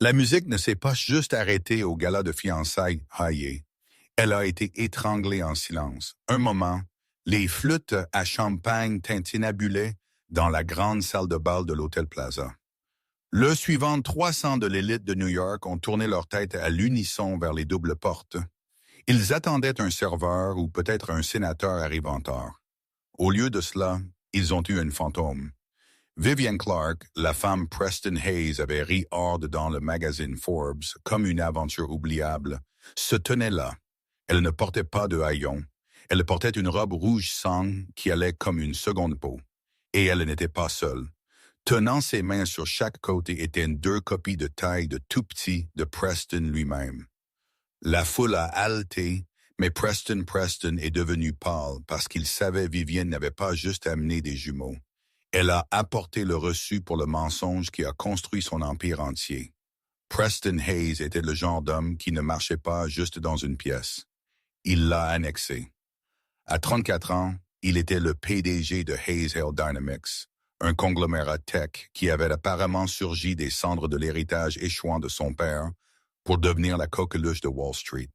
La musique ne s'est pas juste arrêtée au gala de fiançailles Hayé. Elle a été étranglée en silence. Un moment, les flûtes à champagne tintinabulaient dans la grande salle de bal de l'Hôtel Plaza. Le suivant, 300 de l'élite de New York ont tourné leur tête à l'unisson vers les doubles portes. Ils attendaient un serveur ou peut-être un sénateur arrivant tard. Au lieu de cela, ils ont eu un fantôme. Vivienne Clark, la femme Preston Hayes, avait ri hors dans le magazine Forbes comme une aventure oubliable, se tenait là. Elle ne portait pas de haillons. Elle portait une robe rouge sang qui allait comme une seconde peau. Et elle n'était pas seule. Tenant ses mains sur chaque côté étaient deux copies de taille de tout petit de Preston lui-même. La foule a haleté, mais Preston est devenu pâle parce qu'il savait Vivienne n'avait pas juste amené des jumeaux. Elle a apporté le reçu pour le mensonge qui a construit son empire entier. Preston Hayes était le genre d'homme qui ne marchait pas juste dans une pièce. Il l'a annexé. À 34 ans, il était le PDG de Hayes Hill Dynamics, un conglomérat tech qui avait apparemment surgi des cendres de l'héritage échouant de son père pour devenir la coqueluche de Wall Street.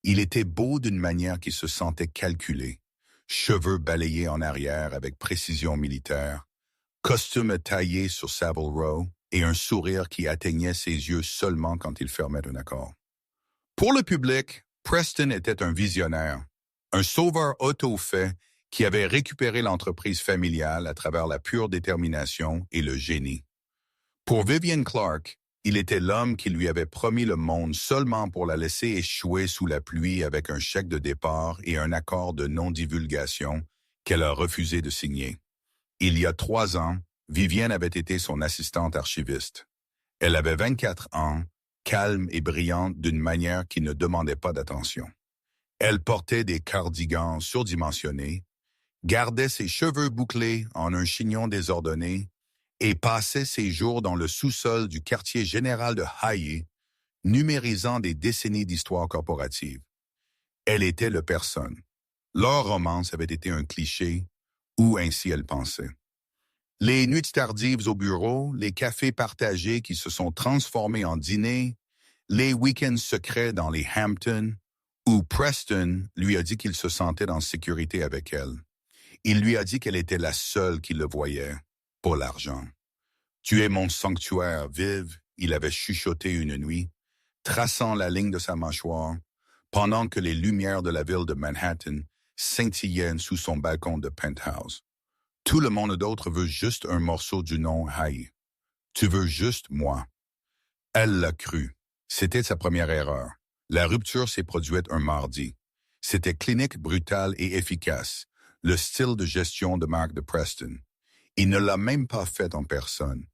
Il était beau d'une manière qui se sentait calculée, cheveux balayés en arrière avec précision militaire, costume taillé sur Savile Row et un sourire qui atteignait ses yeux seulement quand il fermait un accord. Pour le public, Preston était un visionnaire, un sauveur auto-fait qui avait récupéré l'entreprise familiale à travers la pure détermination et le génie. Pour Vivienne Clark, il était l'homme qui lui avait promis le monde seulement pour la laisser échouer sous la pluie avec un chèque de départ et un accord de non-divulgation qu'elle a refusé de signer. Il y a 3 ans, Vivienne avait été son assistante archiviste. Elle avait 24 ans, calme et brillante d'une manière qui ne demandait pas d'attention. Elle portait des cardigans surdimensionnés, gardait ses cheveux bouclés en un chignon désordonné et passait ses jours dans le sous-sol du quartier général de Hayé, numérisant des décennies d'histoire corporative. Elle était le personne. Leur romance avait été un cliché, ou ainsi elle pensait. Les nuits tardives au bureau, les cafés partagés qui se sont transformés en dîners, les week-ends secrets dans les Hamptons, où Preston lui a dit qu'il se sentait en sécurité avec elle. Il lui a dit qu'elle était la seule qui le voyait, pas l'argent. « Tu es mon sanctuaire, Viv », il avait chuchoté une nuit, traçant la ligne de sa mâchoire, pendant que les lumières de la ville de Manhattan scintillaient sous son balcon de penthouse. Tout le monde d'autre veut juste un morceau du nom Haï. Tu veux juste moi. Elle l'a cru. C'était sa première erreur. La rupture s'est produite un mardi. C'était clinique, brutale et efficace, le style de gestion de marque de Preston. Il ne l'a même pas fait en personne.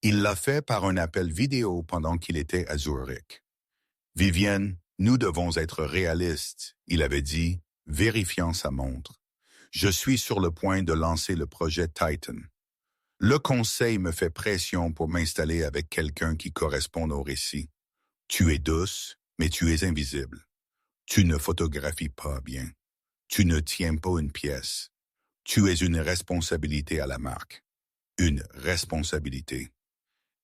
Il l'a fait par un appel vidéo pendant qu'il était à Zurich. « Vivienne, nous devons être réalistes », il avait dit, vérifiant sa montre. « Je suis sur le point de lancer le projet Titan. Le conseil me fait pression pour m'installer avec quelqu'un qui corresponde au récit. Tu es douce, mais tu es invisible. Tu ne photographies pas bien. Tu ne tiens pas une pièce. Tu es une responsabilité à la marque. Une responsabilité. »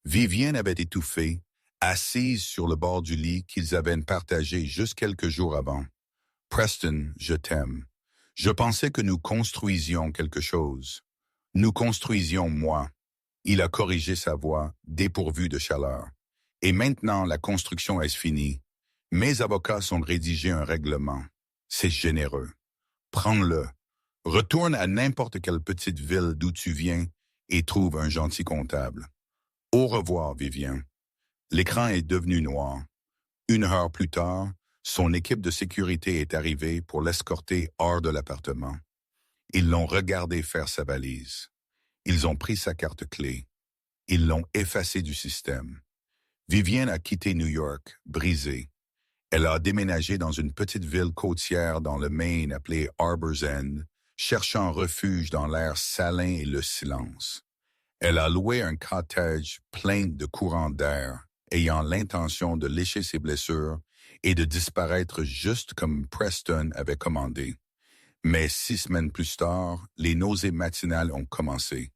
Vivienne avait étouffé, assise sur le bord du lit qu'ils avaient partagé juste quelques jours avant. « Preston, je t'aime. Je pensais que nous construisions quelque chose. Nous construisions moi. » Il a corrigé sa voix, dépourvue de chaleur. « Et maintenant, la construction est finie. Mes avocats ont rédigé un règlement. C'est généreux. Prends-le. Retourne à n'importe quelle petite ville d'où tu viens et trouve un gentil comptable. Au revoir, Vivienne. » L'écran est devenu noir. 1 heure plus tard, son équipe de sécurité est arrivée pour l'escorter hors de l'appartement. Ils l'ont regardé faire sa valise. Ils ont pris sa carte clé. Ils l'ont effacée du système. Vivienne a quitté New York, brisée. Elle a déménagé dans une petite ville côtière dans le Maine appelée Harbor's End, cherchant refuge dans l'air salin et le silence. Elle a loué un cottage plein de courants d'air, ayant l'intention de lécher ses blessures et de disparaître juste comme Preston avait commandé. Mais 6 semaines plus tard, les nausées matinales ont commencé.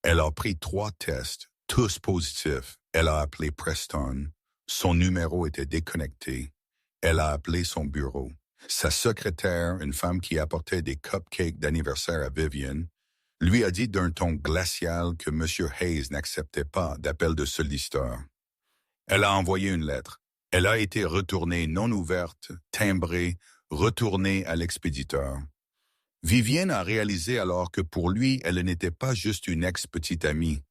Elle a pris 3 tests, tous positifs. Elle a appelé Preston, Son numéro était déconnecté. Elle a appelé son bureau. Sa secrétaire, une femme qui apportait des cupcakes d'anniversaire à Vivian, lui a dit d'un ton glacial que M. Hayes n'acceptait pas d'appel de solliciteur. Elle a envoyé une lettre. Elle a été retournée non ouverte, timbrée, retournée à l'expéditeur. Vivienne a réalisé alors que pour lui, elle n'était pas juste une ex-petite amie.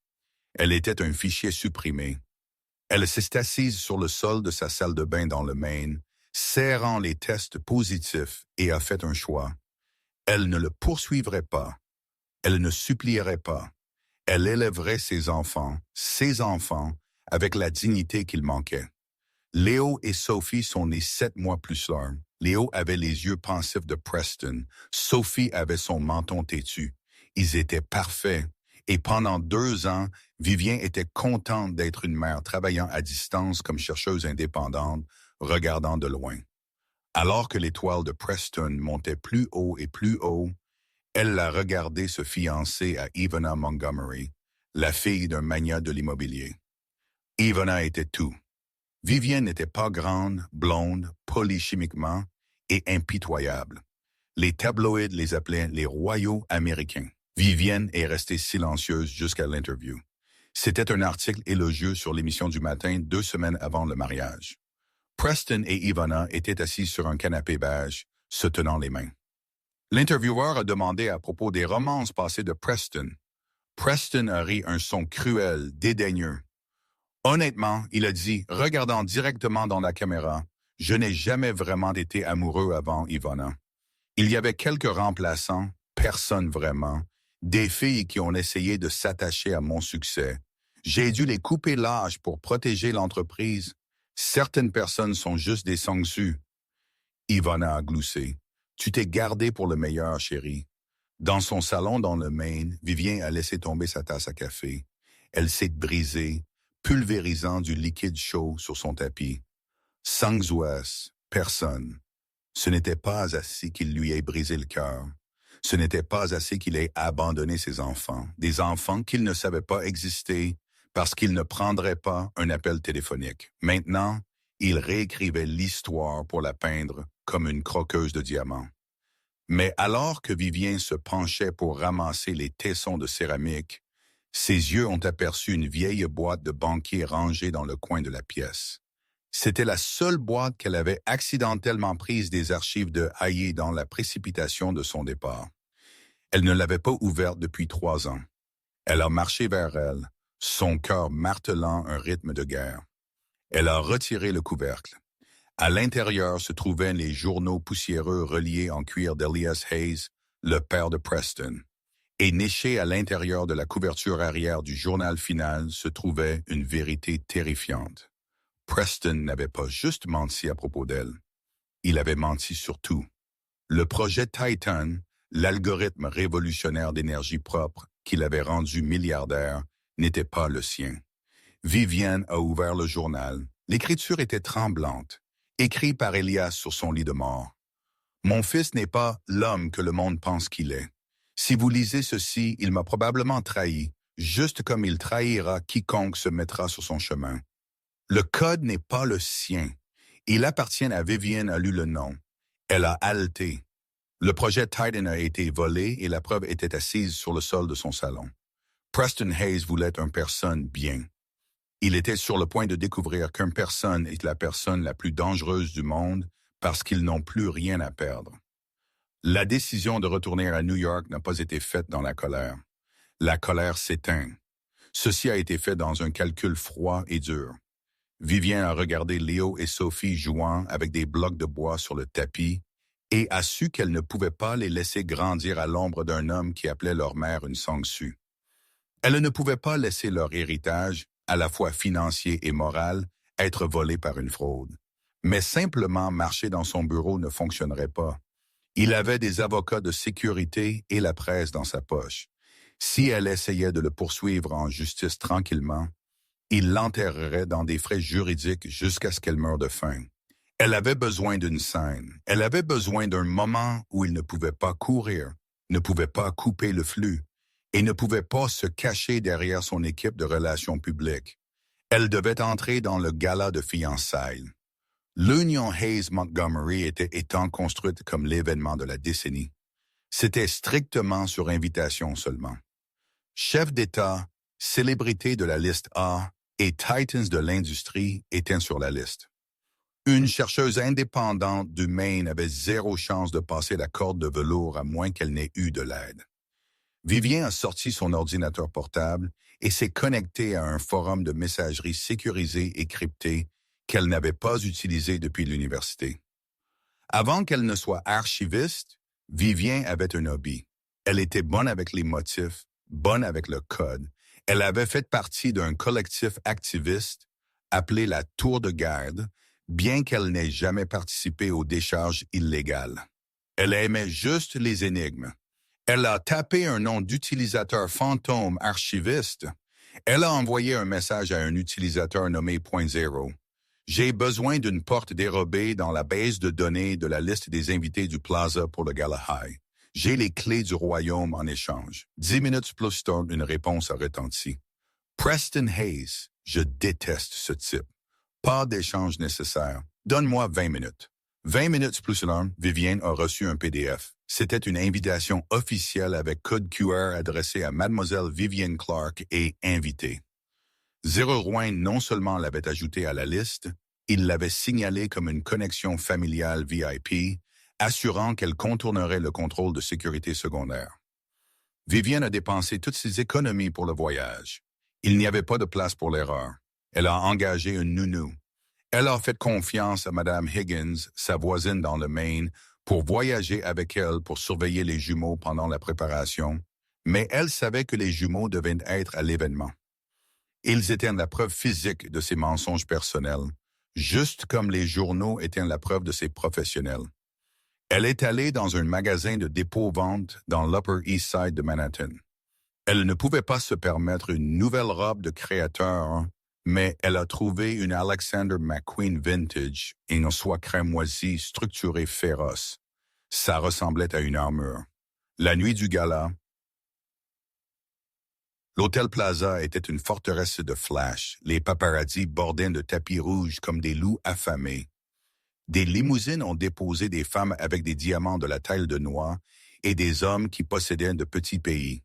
Elle était un fichier supprimé. Elle s'est assise sur le sol de sa salle de bain dans le Maine, serrant les tests positifs et a fait un choix. Elle ne le poursuivrait pas. Elle ne supplierait pas. Elle élèverait ses enfants, avec la dignité qu'il manquait. Léo et Sophie sont nés 7 mois plus tard. Léo avait les yeux pensifs de Preston. Sophie avait son menton têtu. Ils étaient parfaits. Et pendant 2 ans, Vivien était contente d'être une mère travaillant à distance comme chercheuse indépendante, regardant de loin. Alors que l'étoile de Preston montait plus haut et plus haut, elle l'a regardé se fiancer à Ivana Montgomery, la fille d'un magnat de l'immobilier. Ivana était tout. Vivienne n'était pas grande, blonde, polie chimiquement et impitoyable. Les tabloïds les appelaient les royaux américains. Vivienne est restée silencieuse jusqu'à l'interview. C'était un article élogieux sur l'émission du matin 2 semaines avant le mariage. Preston et Ivana étaient assis sur un canapé beige, se tenant les mains. L'intervieweur a demandé à propos des romances passées de Preston. Preston a ri un son cruel, dédaigneux. Honnêtement, il a dit, regardant directement dans la caméra, « Je n'ai jamais vraiment été amoureux avant Ivana. Il y avait quelques remplaçants, personne vraiment, des filles qui ont essayé de s'attacher à mon succès. J'ai dû les couper l'âge pour protéger l'entreprise. Certaines personnes sont juste des sangsues. » Ivana a gloussé. « Tu t'es gardé pour le meilleur, chérie. » Dans son salon dans le Maine, Vivien a laissé tomber sa tasse à café. Elle s'est brisée, pulvérisant du liquide chaud sur son tapis. Sangsues, personne. Ce n'était pas assez qu'il lui ait brisé le cœur. Ce n'était pas assez qu'il ait abandonné ses enfants, des enfants qu'il ne savait pas exister parce qu'il ne prendrait pas un appel téléphonique. Maintenant, il réécrivait l'histoire pour la peindre comme une croqueuse de diamants. Mais alors que Vivien se penchait pour ramasser les tessons de céramique, ses yeux ont aperçu une vieille boîte de banquier rangée dans le coin de la pièce. C'était la seule boîte qu'elle avait accidentellement prise des archives de Hayé dans la précipitation de son départ. Elle ne l'avait pas ouverte depuis 3 ans. Elle a marché vers elle, son cœur martelant un rythme de guerre. Elle a retiré le couvercle. À l'intérieur se trouvaient les journaux poussiéreux reliés en cuir d'Elias Hayes, le père de Preston. Et niché à l'intérieur de la couverture arrière du journal final se trouvait une vérité terrifiante. Preston n'avait pas juste menti à propos d'elle. Il avait menti sur tout. Le projet Titan, l'algorithme révolutionnaire d'énergie propre qu'il avait rendu milliardaire, n'était pas le sien. Vivienne a ouvert le journal. L'écriture était tremblante, écrit par Elias sur son lit de mort. « Mon fils n'est pas l'homme que le monde pense qu'il est. Si vous lisez ceci, il m'a probablement trahi, juste comme il trahira quiconque se mettra sur son chemin. Le code n'est pas le sien. Il appartient à Vivienne a lu le nom. Elle a haleté. Le projet Titan a été volé et la preuve était assise sur le sol de son salon. Preston Hayes voulait une personne bien. Il était sur le point de découvrir qu'une personne est la personne la plus dangereuse du monde parce qu'ils n'ont plus rien à perdre. La décision de retourner à New York n'a pas été faite dans la colère. La colère s'éteint. Ceci a été fait dans un calcul froid et dur. Vivien a regardé Léo et Sophie jouant avec des blocs de bois sur le tapis et a su qu'elle ne pouvait pas les laisser grandir à l'ombre d'un homme qui appelait leur mère une sangsue. Elle ne pouvait pas laisser leur héritage, à la fois financier et moral, être volé par une fraude. Mais simplement marcher dans son bureau ne fonctionnerait pas. Il avait des avocats de sécurité et la presse dans sa poche. Si elle essayait de le poursuivre en justice tranquillement, il l'enterrerait dans des frais juridiques jusqu'à ce qu'elle meure de faim. Elle avait besoin d'une scène. Elle avait besoin d'un moment où il ne pouvait pas courir, ne pouvait pas couper le flux et ne pouvait pas se cacher derrière son équipe de relations publiques. Elle devait entrer dans le gala de fiançailles. L'Union Hayes-Montgomery était étant construite comme l'événement de la décennie. C'était strictement sur invitation seulement. Chef d'État, célébrités de la liste A et Titans de l'industrie étaient sur la liste. Une chercheuse indépendante du Maine avait zéro chance de passer la corde de velours à moins qu'elle n'ait eu de l'aide. Vivien a sorti son ordinateur portable et s'est connecté à un forum de messagerie sécurisé et crypté qu'elle n'avait pas utilisé depuis l'université. Avant qu'elle ne soit archiviste, Vivien avait un hobby. Elle était bonne avec les motifs, bonne avec le code. Elle avait fait partie d'un collectif activiste appelé la Tour de Garde, bien qu'elle n'ait jamais participé aux décharges illégales. Elle aimait juste les énigmes. Elle a tapé un nom d'utilisateur fantôme archiviste. Elle a envoyé un message à un utilisateur nommé .0. J'ai besoin d'une porte dérobée dans la base de données de la liste des invités du Plaza pour le Gala High. J'ai les clés du royaume en échange. 10 minutes plus tard, une réponse a retenti. Preston Hayes, je déteste ce type. Pas d'échange nécessaire. Donne-moi 20 minutes. 20 minutes plus tard, Vivienne a reçu un PDF. C'était une invitation officielle avec code QR adressé à Mademoiselle Vivienne Clark et invité. Zéro Rouen non seulement l'avait ajouté à la liste, il l'avait signalé comme une connexion familiale VIP, assurant qu'elle contournerait le contrôle de sécurité secondaire. Vivienne a dépensé toutes ses économies pour le voyage. Il n'y avait pas de place pour l'erreur. Elle a engagé une nounou. Elle a fait confiance à Mme Higgins, sa voisine dans le Maine, pour voyager avec elle pour surveiller les jumeaux pendant la préparation, mais elle savait que les jumeaux devaient être à l'événement. Ils étaient la preuve physique de ses mensonges personnels, juste comme les journaux étaient la preuve de ses professionnels. Elle est allée dans un magasin de dépôt-vente dans l'Upper East Side de Manhattan. Elle ne pouvait pas se permettre une nouvelle robe de créateur, mais elle a trouvé une Alexander McQueen vintage et une soie cramoisie structurée féroce. Ça ressemblait à une armure. La nuit du gala, l'Hôtel Plaza était une forteresse de flash, les paparazzis bordaient de tapis rouges comme des loups affamés. Des limousines ont déposé des femmes avec des diamants de la taille de noix et des hommes qui possédaient de petits pays.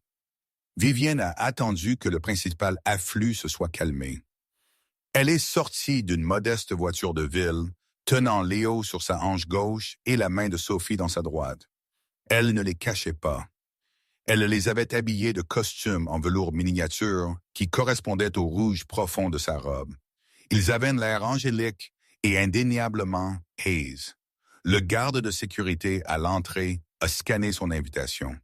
Vivienne a attendu que le principal afflux se soit calmé. Elle est sortie d'une modeste voiture de ville, tenant Léo sur sa hanche gauche et la main de Sophie dans sa droite. Elle ne les cachait pas. Elle les avait habillés de costumes en velours miniature qui correspondaient au rouge profond de sa robe. Ils avaient l'air angélique et indéniablement Hayes. Le garde de sécurité à l'entrée a scanné son invitation.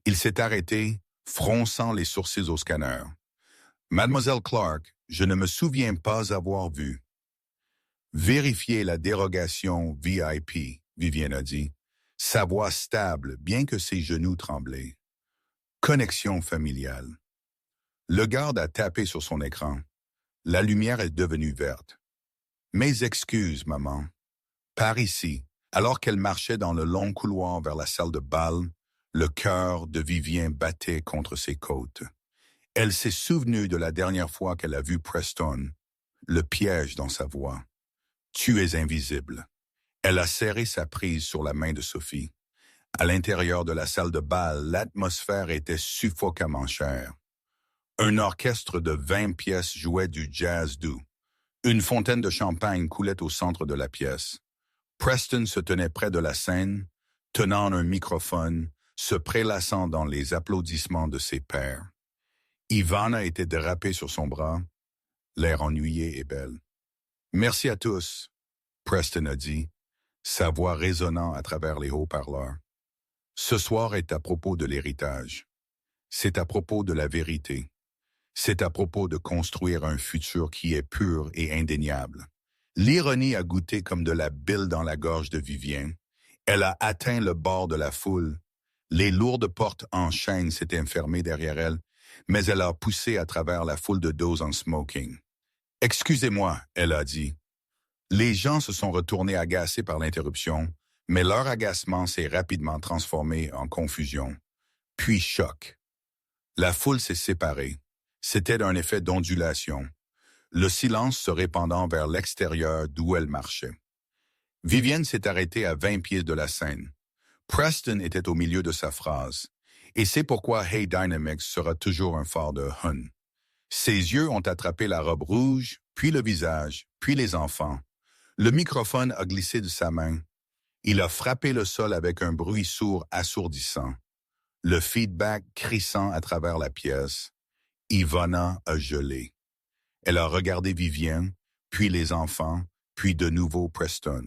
Il s'est arrêté, fronçant les sourcils au scanner. « Mademoiselle Clark, je ne me souviens pas avoir vu. » « Vérifiez la dérogation VIP, » Vivienne a dit. Sa voix stable, bien que ses genoux tremblaient. Connexion familiale. Le garde a tapé sur son écran. La lumière est devenue verte. Mes excuses, maman. Par ici, alors qu'elle marchait dans le long couloir vers la salle de bal, le cœur de Vivien battait contre ses côtes. Elle s'est souvenue de la dernière fois qu'elle a vu Preston, le piège dans sa voix. Tu es invisible. Elle a serré sa prise sur la main de Sophie. À l'intérieur de la salle de bal, l'atmosphère était suffocamment chère. Un orchestre de 20 pièces jouait du jazz doux. Une fontaine de champagne coulait au centre de la pièce. Preston se tenait près de la scène, tenant un microphone, se prélassant dans les applaudissements de ses pairs. Ivana était drapée sur son bras, l'air ennuyé et belle. « Merci à tous », Preston a dit, sa voix résonnant à travers les haut-parleurs. Ce soir est à propos de l'héritage. C'est à propos de la vérité. C'est à propos de construire un futur qui est pur et indéniable. L'ironie a goûté comme de la bile dans la gorge de Vivien. Elle a atteint le bord de la foule. Les lourdes portes en chaîne s'étaient fermées derrière elle, mais elle a poussé à travers la foule de dos en smoking. « Excusez-moi », elle a dit. Les gens se sont retournés agacés par l'interruption, mais leur agacement s'est rapidement transformé en confusion, puis choc. La foule s'est séparée. C'était un effet d'ondulation. le silence se répandant vers l'extérieur d'où elle marchait. Vivienne s'est arrêtée à 20 pieds de la scène. Preston était au milieu de sa phrase. Et c'est pourquoi Hey Dynamics sera toujours un phare de Hun. Ses yeux ont attrapé la robe rouge, puis le visage, puis les enfants. Le microphone a glissé de sa main. Il a frappé le sol avec un bruit sourd assourdissant. Le feedback crissant à travers la pièce. Ivana a gelé. Elle a regardé Vivienne, puis les enfants, puis de nouveau Preston.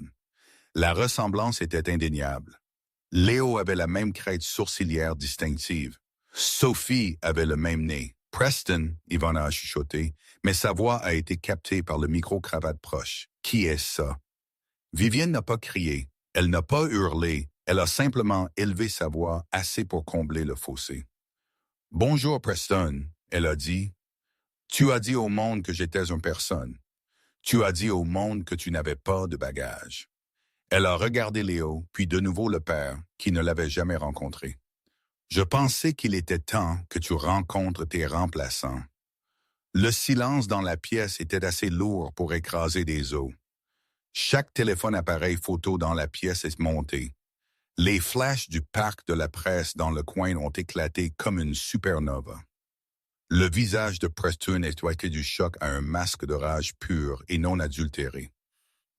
La ressemblance était indéniable. Léo avait la même crête sourcilière distinctive. Sophie avait le même nez. Preston, Ivana a chuchoté, mais sa voix a été captée par le micro-cravate proche. Qui est ça? Vivienne n'a pas crié. Elle n'a pas hurlé. Elle a simplement élevé sa voix assez pour combler le fossé. Bonjour, Preston, elle a dit. Tu as dit au monde que j'étais une personne. Tu as dit au monde que tu n'avais pas de bagages. Elle a regardé Léo, puis de nouveau le père, qui ne l'avait jamais rencontré. Je pensais qu'il était temps que tu rencontres tes remplaçants. Le silence dans la pièce était assez lourd pour écraser des os. Chaque téléphone appareil photo dans la pièce est monté. Les flashs du parc de la presse dans le coin ont éclaté comme une supernova. Le visage de Preston est toité du choc à un masque de rage pure et non adultéré.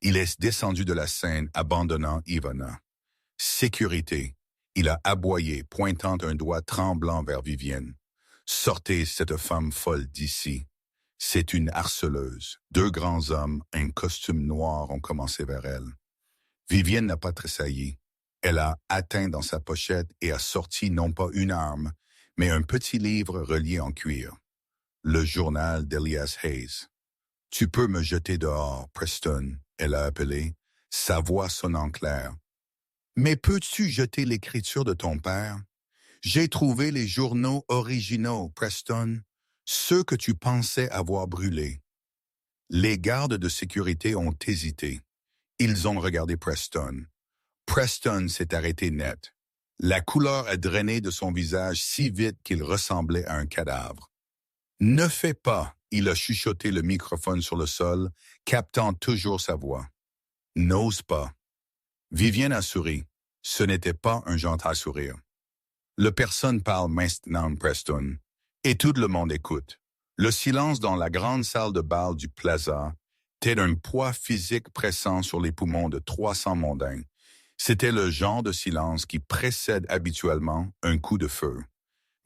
Il est descendu de la scène, abandonnant Ivana. Sécurité. Il a aboyé, pointant un doigt tremblant vers Vivienne. Sortez cette femme folle d'ici. C'est une harceleuse. Deux grands hommes, un costume noir ont commencé vers elle. Vivienne n'a pas tressailli. Elle a atteint dans sa pochette et a sorti non pas une arme, mais un petit livre relié en cuir. Le journal d'Elias Hayes. « Tu peux me jeter dehors, Preston », elle a appelé, sa voix sonnant claire. « Mais peux-tu jeter l'écriture de ton père? J'ai trouvé les journaux originaux, Preston, ceux que tu pensais avoir brûlés. » Les gardes de sécurité ont hésité. Ils ont regardé Preston. Preston s'est arrêté net. La couleur a drainé de son visage si vite qu'il ressemblait à un cadavre. « Ne fais pas !» Il a chuchoté le microphone sur le sol, captant toujours sa voix. « N'ose pas. » Vivienne a souri. Ce n'était pas un gentil sourire. Le personne parle maintenant, Preston, et tout le monde écoute. Le silence dans la grande salle de bal du Plaza était un poids physique pressant sur les poumons de 300 mondains. C'était le genre de silence qui précède habituellement un coup de feu.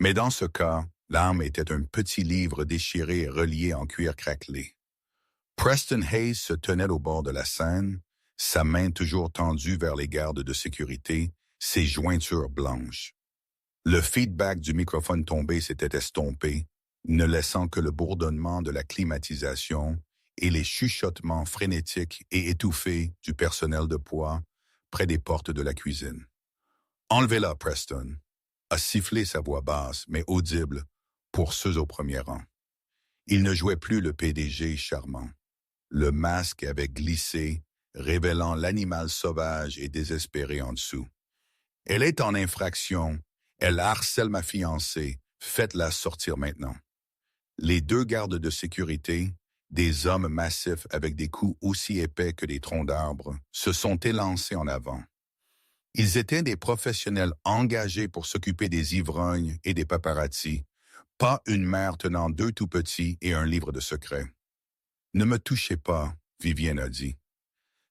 Mais dans ce cas, l'arme était un petit livre déchiré et relié en cuir craquelé. Preston Hayes se tenait au bord de la scène, sa main toujours tendue vers les gardes de sécurité, ses jointures blanches. Le feedback du microphone tombé s'était estompé, ne laissant que le bourdonnement de la climatisation et les chuchotements frénétiques et étouffés du personnel de poids près des portes de la cuisine. « Enlevez-la, Preston », a sifflé sa voix basse, mais audible, pour ceux au premier rang. Il ne jouait plus le PDG charmant. Le masque avait glissé, révélant l'animal sauvage et désespéré en dessous. « Elle est en infraction. Elle harcèle ma fiancée. Faites-la sortir maintenant. » Les deux gardes de sécurité, des hommes massifs avec des coups aussi épais que des troncs d'arbres, se sont élancés en avant. Ils étaient des professionnels engagés pour s'occuper des ivrognes et des paparazzis, pas une mère tenant deux tout petits et un livre de secrets. « Ne me touchez pas », Vivienne a dit.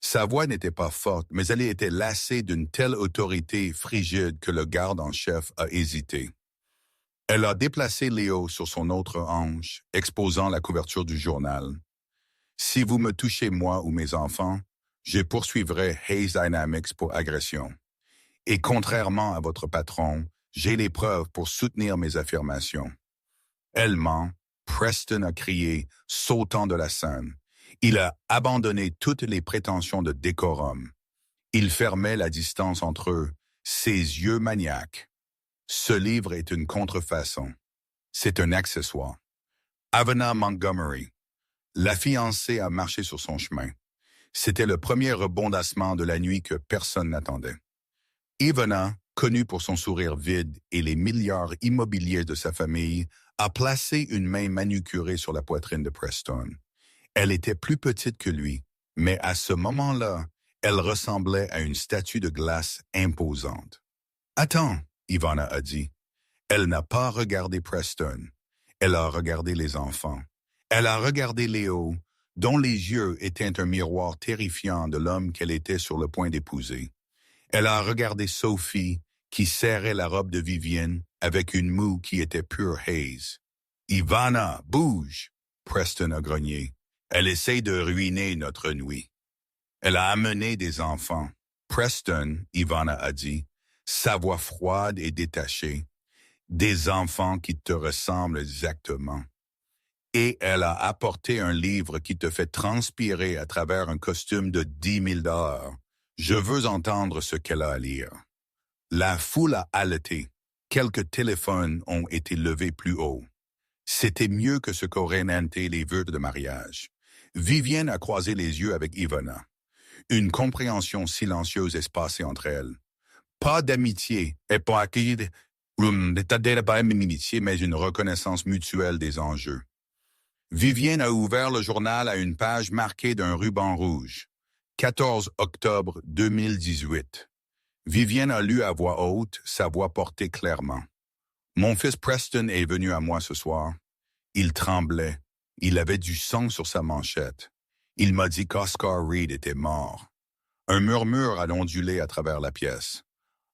Sa voix n'était pas forte, mais elle était lassée d'une telle autorité frigide que le garde en chef a hésité. Elle a déplacé Léo sur son autre hanche, exposant la couverture du journal. « Si vous me touchez moi ou mes enfants, je poursuivrai Hayes Dynamics pour agression. Et contrairement à votre patron, j'ai les preuves pour soutenir mes affirmations. » Elle ment, Preston a crié, sautant de la scène. Il a abandonné toutes les prétentions de décorum. Il fermait la distance entre eux, ses yeux maniaques. Ce livre est une contrefaçon. C'est un accessoire. Ivana Montgomery. La fiancée a marché sur son chemin. C'était le premier rebondissement de la nuit que personne n'attendait. Ivana, connue pour son sourire vide et les milliards immobiliers de sa famille, a placé une main manucurée sur la poitrine de Preston. Elle était plus petite que lui, mais à ce moment-là, elle ressemblait à une statue de glace imposante. « Attends, » Ivana a dit. Elle n'a pas regardé Preston. Elle a regardé les enfants. Elle a regardé Léo, dont les yeux étaient un miroir terrifiant de l'homme qu'elle était sur le point d'épouser. Elle a regardé Sophie, qui serrait la robe de Vivienne avec une moue qui était pure haze. « Ivana, bouge !» Preston a grogné. « Elle essaie de ruiner notre nuit. » Elle a amené des enfants. Preston, Ivana a dit, sa voix froide et détachée. Des enfants qui te ressemblent exactement. Et elle a apporté un livre qui te fait transpirer à travers un costume de 10 000 $. Je veux entendre ce qu'elle a à lire. La foule a haleté. Quelques téléphones ont été levés plus haut. C'était mieux que ce qu'auraient nanté les vœux de mariage. Vivienne a croisé les yeux avec Ivana. Une compréhension silencieuse est passée entre elles. Pas d'amitié, et pas acquis d'amitié, mais une reconnaissance mutuelle des enjeux. Vivienne a ouvert le journal à une page marquée d'un ruban rouge. 14 octobre 2018. Vivienne a lu à voix haute, sa voix portée clairement. Mon fils Preston est venu à moi ce soir. Il tremblait. Il avait du sang sur sa manchette. Il m'a dit qu'Oscar Reed était mort. Un murmure a ondulé à travers la pièce.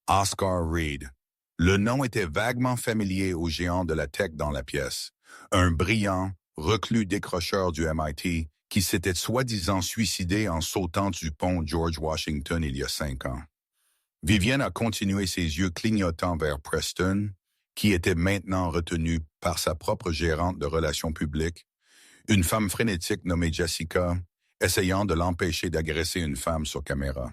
Oscar Reed. Le nom était vaguement familier au géant de la tech dans la pièce. Un brillant, reclus décrocheur du MIT qui s'était soi-disant suicidé en sautant du pont George Washington il y a 5 ans. Vivienne a continué ses yeux clignotants vers Preston, qui était maintenant retenu par sa propre gérante de relations publiques, une femme frénétique nommée Jessica, essayant de l'empêcher d'agresser une femme sur caméra.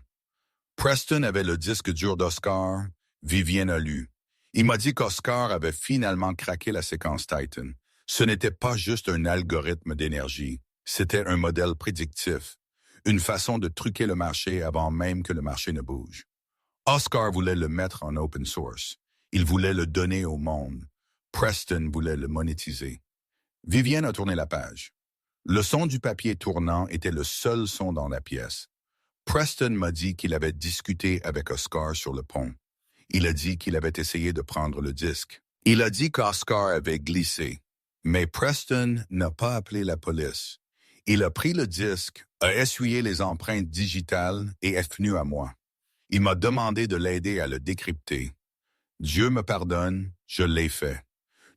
Preston avait le disque dur d'Oscar. Vivienne a lu. Il m'a dit qu'Oscar avait finalement craqué la séquence Titan. Ce n'était pas juste un algorithme d'énergie, c'était un modèle prédictif, une façon de truquer le marché avant même que le marché ne bouge. Oscar voulait le mettre en open source. Il voulait le donner au monde. Preston voulait le monétiser. Vivienne a tourné la page. Le son du papier tournant était le seul son dans la pièce. Preston m'a dit qu'il avait discuté avec Oscar sur le pont. Il a dit qu'il avait essayé de prendre le disque. Il a dit qu'Oscar avait glissé. Mais Preston n'a pas appelé la police. Il a pris le disque, a essuyé les empreintes digitales et est venu à moi. Il m'a demandé de l'aider à le décrypter. Dieu me pardonne, je l'ai fait.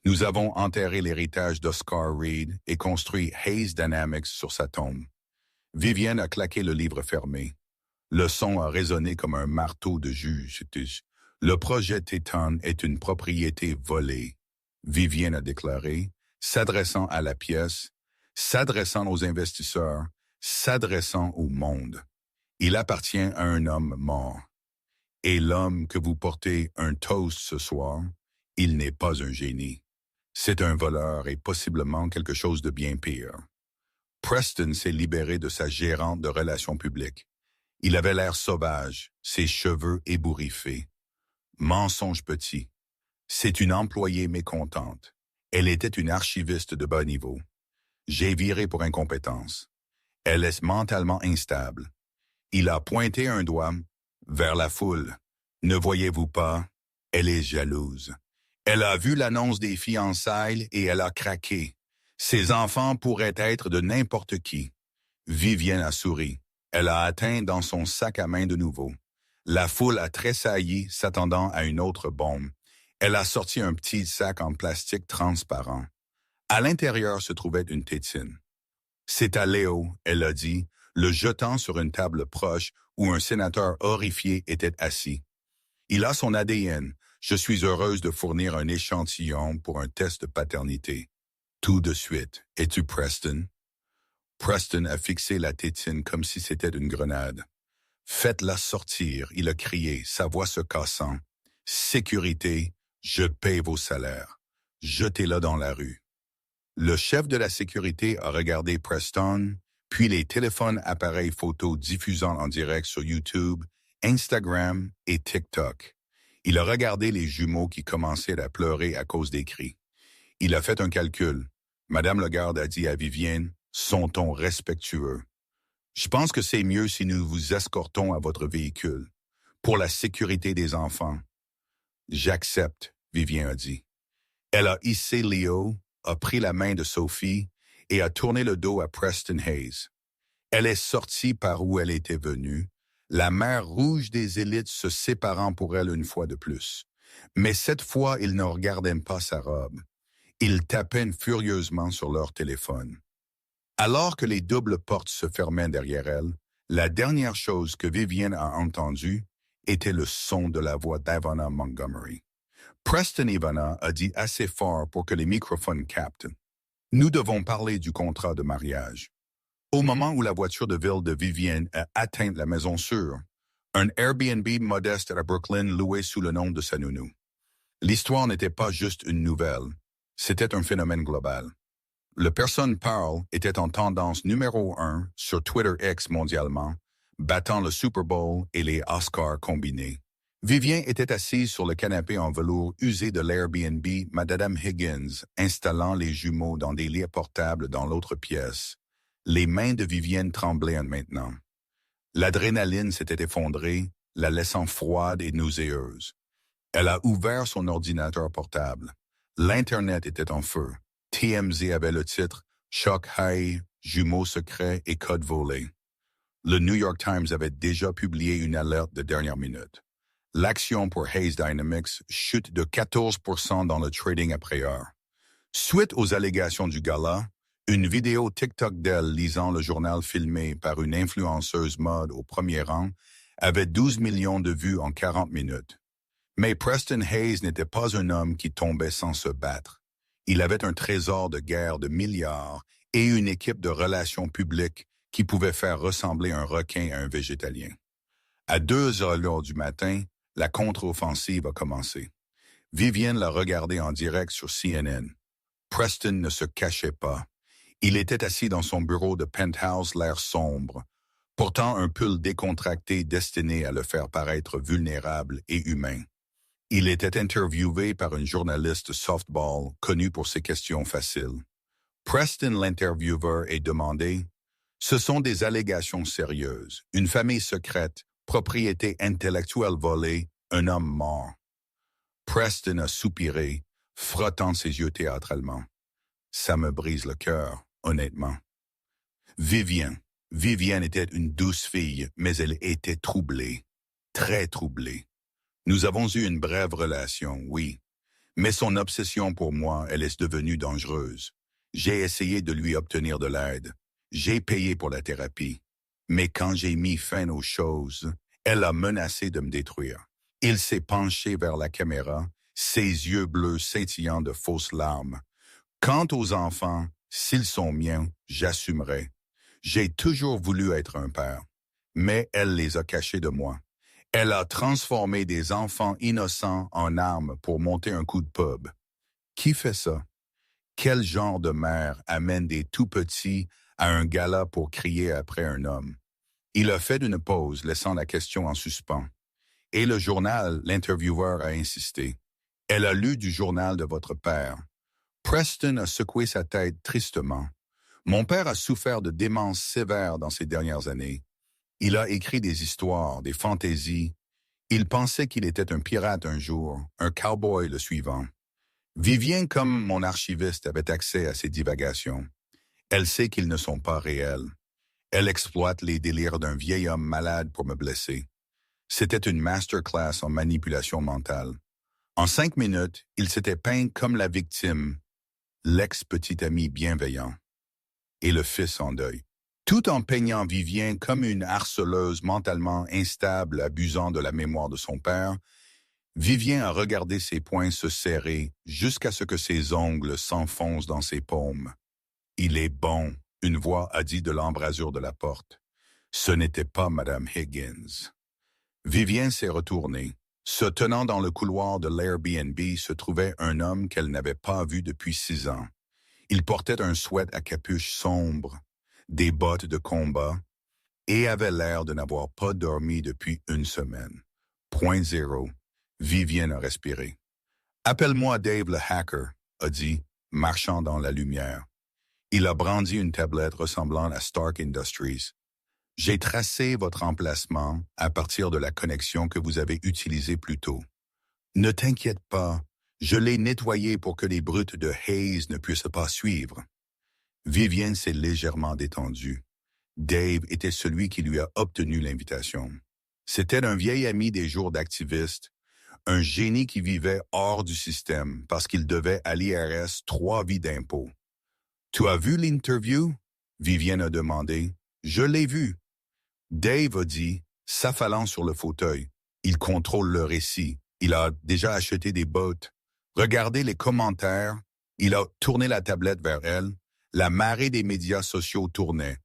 Nous avons enterré l'héritage d'Oscar Reed et construit Haze Dynamics sur sa tombe. Vivienne a claqué le livre fermé. Le son a résonné comme un marteau de juge. Le projet Titan est une propriété volée. Vivienne a déclaré, s'adressant à la pièce, s'adressant aux investisseurs, s'adressant au monde. Il appartient à un homme mort. Et l'homme que vous portez un toast ce soir, il n'est pas un génie. C'est un voleur et possiblement quelque chose de bien pire. Preston s'est libéré de sa gérante de relations publiques. Il avait l'air sauvage, ses cheveux ébouriffés. Mensonge petit. C'est une employée mécontente. Elle était une archiviste de bas niveau. J'ai viré pour incompétence. Elle est mentalement instable. Il a pointé un doigt vers la foule. Ne voyez-vous pas? Elle est jalouse. Elle a vu l'annonce des fiançailles et elle a craqué. Ses enfants pourraient être de n'importe qui. Vivienne a souri. Elle a atteint dans son sac à main de nouveau. La foule a tressailli, s'attendant à une autre bombe. Elle a sorti un petit sac en plastique transparent. À l'intérieur se trouvait une tétine. C'est à Léo, elle a dit, le jetant sur une table proche où un sénateur horrifié était assis. Il a son ADN. Je suis heureuse de fournir un échantillon pour un test de paternité. Tout de suite. Es-tu Preston? Preston a fixé la tétine comme si c'était une grenade. Faites-la sortir, il a crié, sa voix se cassant. Sécurité, je paie vos salaires. Jetez-la dans la rue. Le chef de la sécurité a regardé Preston, puis les téléphones appareils photo diffusant en direct sur YouTube, Instagram et TikTok. Il a regardé les jumeaux qui commençaient à pleurer à cause des cris. Il a fait un calcul. Madame Lagarde a dit à Vivienne, son ton respectueux. Je pense que c'est mieux si nous vous escortons à votre véhicule. Pour la sécurité des enfants. J'accepte, Vivien a dit. Elle a hissé Léo, a pris la main de Sophie et a tourné le dos à Preston Hayes. Elle est sortie par où elle était venue, la mer rouge des élites se séparant pour elle une fois de plus. Mais cette fois, ils ne regardaient pas sa robe. Ils tapaient furieusement sur leur téléphone. Alors que les doubles portes se fermaient derrière elle, la dernière chose que Vivienne a entendue était le son de la voix d'Ivana Montgomery. Preston Ivana a dit assez fort pour que les microphones captent. Nous devons parler du contrat de mariage. Au moment où la voiture de ville de Vivienne a atteint la maison sûre, un Airbnb modeste à Brooklyn loué sous le nom de sa nounou. L'histoire n'était pas juste une nouvelle, c'était un phénomène global. Le personne parle était en tendance numéro 1 sur Twitter X mondialement, battant le Super Bowl et les Oscars combinés. Vivien était assise sur le canapé en velours usé de l'Airbnb Madame Higgins, installant les jumeaux dans des lits portables dans l'autre pièce. Les mains de Vivienne tremblaient maintenant. L'adrénaline s'était effondrée, la laissant froide et nauséeuse. Elle a ouvert son ordinateur portable. L'Internet était en feu. TMZ avait le titre « Choc High, jumeaux secrets et code volé ». Le New York Times avait déjà publié une alerte de dernière minute. L'action pour Hayes Dynamics chute de 14% dans le trading après-heure. Suite aux allégations du gala, une vidéo TikTok d'elle lisant le journal filmé par une influenceuse mode au premier rang avait 12 millions de vues en 40 minutes. Mais Preston Hayes n'était pas un homme qui tombait sans se battre. Il avait un trésor de guerre de milliards et une équipe de relations publiques qui pouvait faire ressembler un requin à un végétalien. À 2 heures du matin, la contre-offensive a commencé. Vivienne l'a regardé en direct sur CNN. Preston ne se cachait pas. Il était assis dans son bureau de penthouse, l'air sombre, portant un pull décontracté destiné à le faire paraître vulnérable et humain. Il était interviewé par une journaliste softball connue pour ses questions faciles. Preston l'intervieweur est demandé « Ce sont des allégations sérieuses, une famille secrète, propriété intellectuelle volée, un homme mort. » Preston a soupiré, frottant ses yeux théâtralement. « Ça me brise le cœur, honnêtement. » Vivienne était une douce fille, mais elle était troublée, très troublée. Nous avons eu une brève relation, oui, mais son obsession pour moi, elle est devenue dangereuse. J'ai essayé de lui obtenir de l'aide. J'ai payé pour la thérapie. Mais quand j'ai mis fin aux choses, elle a menacé de me détruire. Il s'est penché vers la caméra, ses yeux bleus scintillant de fausses larmes. Quant aux enfants, s'ils sont miens, j'assumerai. J'ai toujours voulu être un père, mais elle les a cachés de moi. Elle a transformé des enfants innocents en armes pour monter un coup de pub. Qui fait ça? Quel genre de mère amène des tout-petits à un gala pour crier après un homme? Il a fait une pause, laissant la question en suspens. Et le journal, l'intervieweur a insisté. Elle a lu du journal de votre père. Preston a secoué sa tête tristement. Mon père a souffert de démence sévère dans ces dernières années. Il a écrit des histoires, des fantaisies. Il pensait qu'il était un pirate un jour, un cowboy le suivant. Vivien, comme mon archiviste, avait accès à ces divagations. Elle sait qu'ils ne sont pas réels. Elle exploite les délires d'un vieil homme malade pour me blesser. C'était une masterclass en manipulation mentale. En 5 minutes, il s'était peint comme la victime, l'ex-petit ami bienveillant, et le fils en deuil. Tout en peignant Vivien comme une harceleuse mentalement instable abusant de la mémoire de son père, Vivien a regardé ses poings se serrer jusqu'à ce que ses ongles s'enfoncent dans ses paumes. « Il est bon », une voix a dit de l'embrasure de la porte. Ce n'était pas Madame Higgins. Vivien s'est retournée. Se tenant dans le couloir de l'Airbnb se trouvait un homme qu'elle n'avait pas vu depuis 6 ans. Il portait un sweat à capuche sombre, des bottes de combat, et avait l'air de n'avoir pas dormi depuis 1 semaine. Point zéro. Vivienne a respiré. « Appelle-moi Dave le hacker », a dit, marchant dans la lumière. Il a brandi une tablette ressemblant à Stark Industries. J'ai tracé votre emplacement à partir de la connexion que vous avez utilisée plus tôt. Ne t'inquiète pas, je l'ai nettoyé pour que les brutes de Hayes ne puissent pas suivre. Vivienne s'est légèrement détendue. Dave était celui qui lui a obtenu l'invitation. C'était un vieil ami des jours d'activiste, un génie qui vivait hors du système parce qu'il devait à l'IRS 3 vies d'impôts. « Tu as vu l'interview? » Vivienne a demandé. « Je l'ai vu. » Dave a dit, s'affalant sur le fauteuil. Il contrôle le récit. Il a déjà acheté des bottes. Regardez les commentaires. Il a tourné la tablette vers elle. La marée des médias sociaux tournait.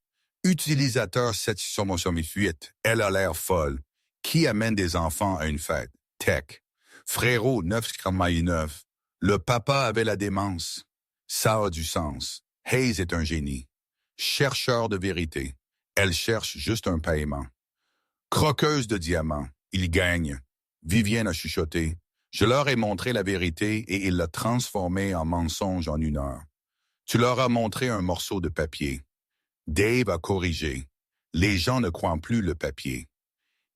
Utilisateur 788. Elle a l'air folle. Qui amène des enfants à une fête? Tech. Frérot 9,9. Le papa avait la démence. Ça a du sens. Hayes est un génie. Chercheur de vérité. Elle cherche juste un paiement. Croqueuse de diamants. Il gagne. Vivienne a chuchoté. Je leur ai montré la vérité et il l'a transformée en mensonge en 1 heure. Tu leur as montré un morceau de papier. Dave a corrigé. Les gens ne croient plus le papier.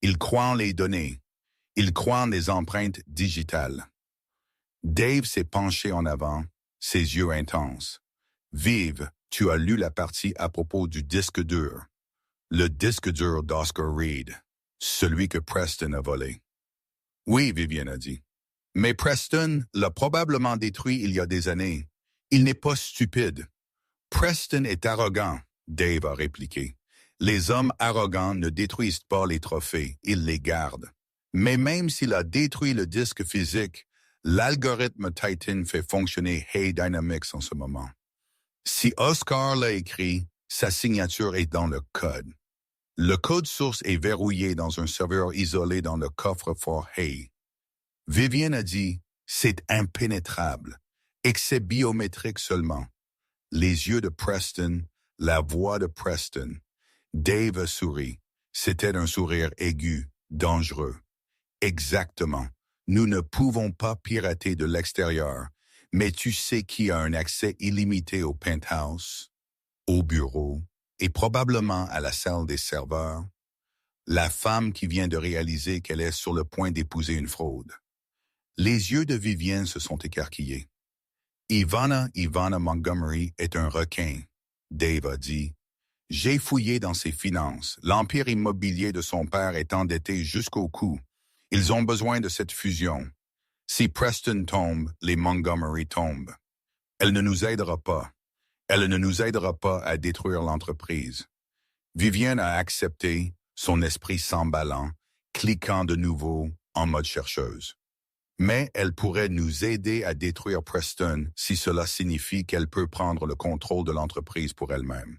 Ils croient les données. Ils croient les empreintes digitales. Dave s'est penché en avant, ses yeux intenses. Vive, tu as lu la partie à propos du disque dur. Le disque dur d'Oscar Reed, celui que Preston a volé. Oui, Vivienne a dit. Mais Preston l'a probablement détruit il y a des années. Il n'est pas stupide. Preston est arrogant, Dave a répliqué. Les hommes arrogants ne détruisent pas les trophées, ils les gardent. Mais même s'il a détruit le disque physique, l'algorithme Titan fait fonctionner Hey Dynamics en ce moment. Si Oscar l'a écrit, sa signature est dans le code. Le code source est verrouillé dans un serveur isolé dans le coffre-fort Hey. Vivienne a dit, c'est impénétrable, et que c'est biométrique seulement. Les yeux de Preston, la voix de Preston. Dave a souri. C'était un sourire aigu, dangereux. Exactement. Nous ne pouvons pas pirater de l'extérieur, mais tu sais qui a un accès illimité au penthouse, au bureau et probablement à la salle des serveurs? La femme qui vient de réaliser qu'elle est sur le point d'épouser une fraude. Les yeux de Vivienne se sont écarquillés. Ivana Montgomery est un requin, Dave a dit. J'ai fouillé dans ses finances. L'empire immobilier de son père est endetté jusqu'au cou. Ils ont besoin de cette fusion. Si Preston tombe, les Montgomery tombent. Elle ne nous aidera pas. Elle ne nous aidera pas à détruire l'entreprise. Vivienne a accepté, son esprit s'emballant, cliquant de nouveau en mode chercheuse. Mais elle pourrait nous aider à détruire Preston si cela signifie qu'elle peut prendre le contrôle de l'entreprise pour elle-même.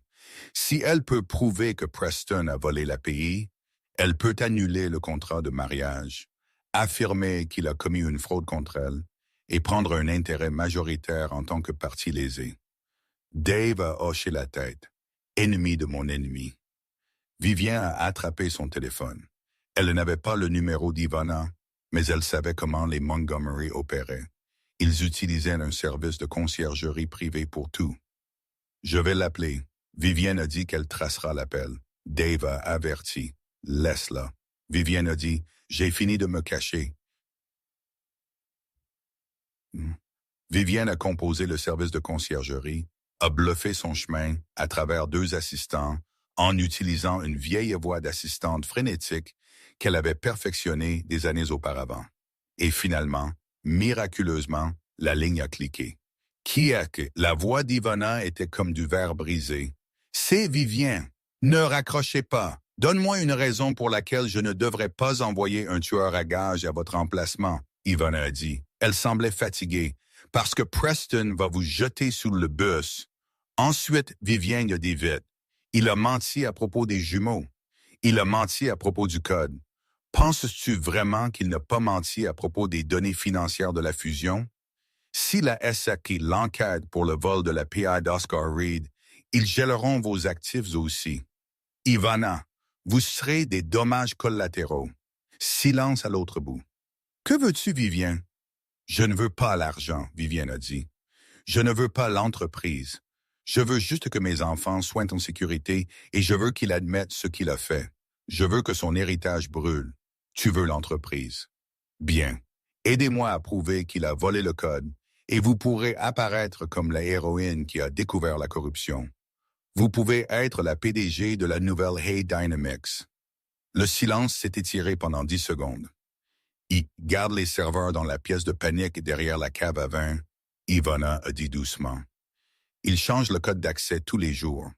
Si elle peut prouver que Preston a volé l'API, elle peut annuler le contrat de mariage, affirmer qu'il a commis une fraude contre elle et prendre un intérêt majoritaire en tant que partie lésée. Dave a hoché la tête. Ennemi de mon ennemi. Vivienne a attrapé son téléphone. Elle n'avait pas le numéro d'Ivana, mais elle savait comment les Montgomery opéraient. Ils utilisaient un service de conciergerie privée pour tout. Je vais l'appeler. Vivienne a dit qu'elle tracera l'appel. Dave a averti. Laisse-la. Vivienne a dit, j'ai fini de me cacher. Vivienne a composé le service de conciergerie, a bluffé son chemin à travers 2 assistants en utilisant une vieille voix d'assistante frénétique qu'elle avait perfectionnée des années auparavant. Et finalement, miraculeusement, la ligne a cliqué. Qui est que la voix d'Ivana était comme du verre brisé. C'est Vivienne. Ne raccrochez pas. Donne-moi une raison pour laquelle je ne devrais pas envoyer un tueur à gages à votre emplacement, Ivana a dit. Elle semblait fatiguée. Parce que Preston va vous jeter sous le bus. Ensuite, Vivienne a dit vite. Il a menti à propos des jumeaux. Il a menti à propos du code. Penses-tu vraiment qu'il n'a pas menti à propos des données financières de la fusion? Si la SAQ l'enquête pour le vol de la PI d'Oscar Reed, ils geleront vos actifs aussi. Ivana, vous serez des dommages collatéraux. Silence à l'autre bout. Que veux-tu, Vivienne? Je ne veux pas l'argent, Vivienne a dit. Je ne veux pas l'entreprise. Je veux juste que mes enfants soient en sécurité et je veux qu'il admette ce qu'il a fait. Je veux que son héritage brûle. Tu veux l'entreprise. Bien. Aidez-moi à prouver qu'il a volé le code et vous pourrez apparaître comme la héroïne qui a découvert la corruption. Vous pouvez être la PDG de la nouvelle Hey Dynamics. Le silence s'est étiré pendant 10 secondes. Il garde les serveurs dans la pièce de panique derrière la cave à vin. Ivana a dit doucement. Il change le code d'accès tous les jours,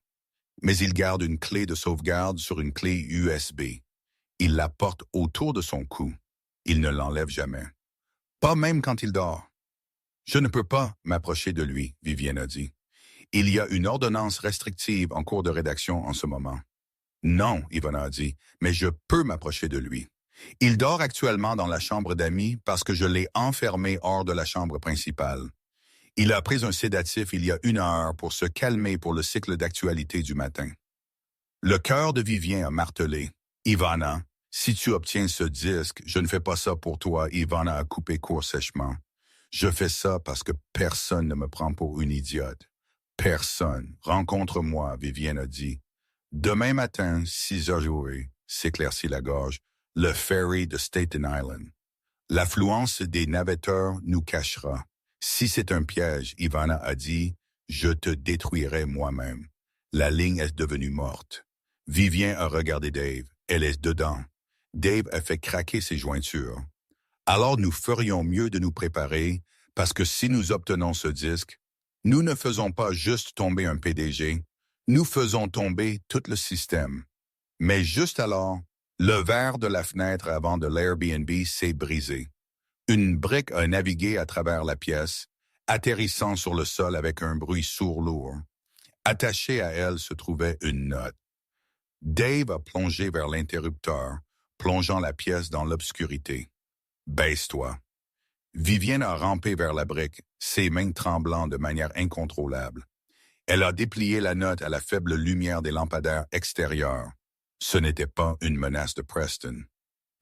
mais il garde une clé de sauvegarde sur une clé USB. Il la porte autour de son cou. Il ne l'enlève jamais. Pas même quand il dort. Je ne peux pas m'approcher de lui, Vivienne a dit. Il y a une ordonnance restrictive en cours de rédaction en ce moment. Non, Ivana a dit, mais je peux m'approcher de lui. Il dort actuellement dans la chambre d'amis parce que je l'ai enfermé hors de la chambre principale. Il a pris un sédatif il y a 1 heure pour se calmer pour le cycle d'actualité du matin. Le cœur de Vivien a martelé. Ivana, si tu obtiens ce disque, je ne fais pas ça pour toi, Ivana a coupé court sèchement. Je fais ça parce que personne ne me prend pour une idiote. Personne. Rencontre-moi, Vivienne a dit. Demain matin, 6h, s'éclaircit la gorge, le ferry de Staten Island. L'affluence des navetteurs nous cachera. Si c'est un piège, Ivana a dit, je te détruirai moi-même. La ligne est devenue morte. Vivien a regardé Dave. Elle est dedans. Dave a fait craquer ses jointures. Alors nous ferions mieux de nous préparer parce que si nous obtenons ce disque, nous ne faisons pas juste tomber un PDG, nous faisons tomber tout le système. Mais juste alors, le verre de la fenêtre avant de l'Airbnb s'est brisé. Une brique a navigué à travers la pièce, atterrissant sur le sol avec un bruit sourd-lourd. Attachée à elle se trouvait une note. Dave a plongé vers l'interrupteur, plongeant la pièce dans l'obscurité. « Baisse-toi ». Vivienne a rampé vers la brique, ses mains tremblant de manière incontrôlable. Elle a déplié la note à la faible lumière des lampadaires extérieurs. Ce n'était pas une menace de Preston.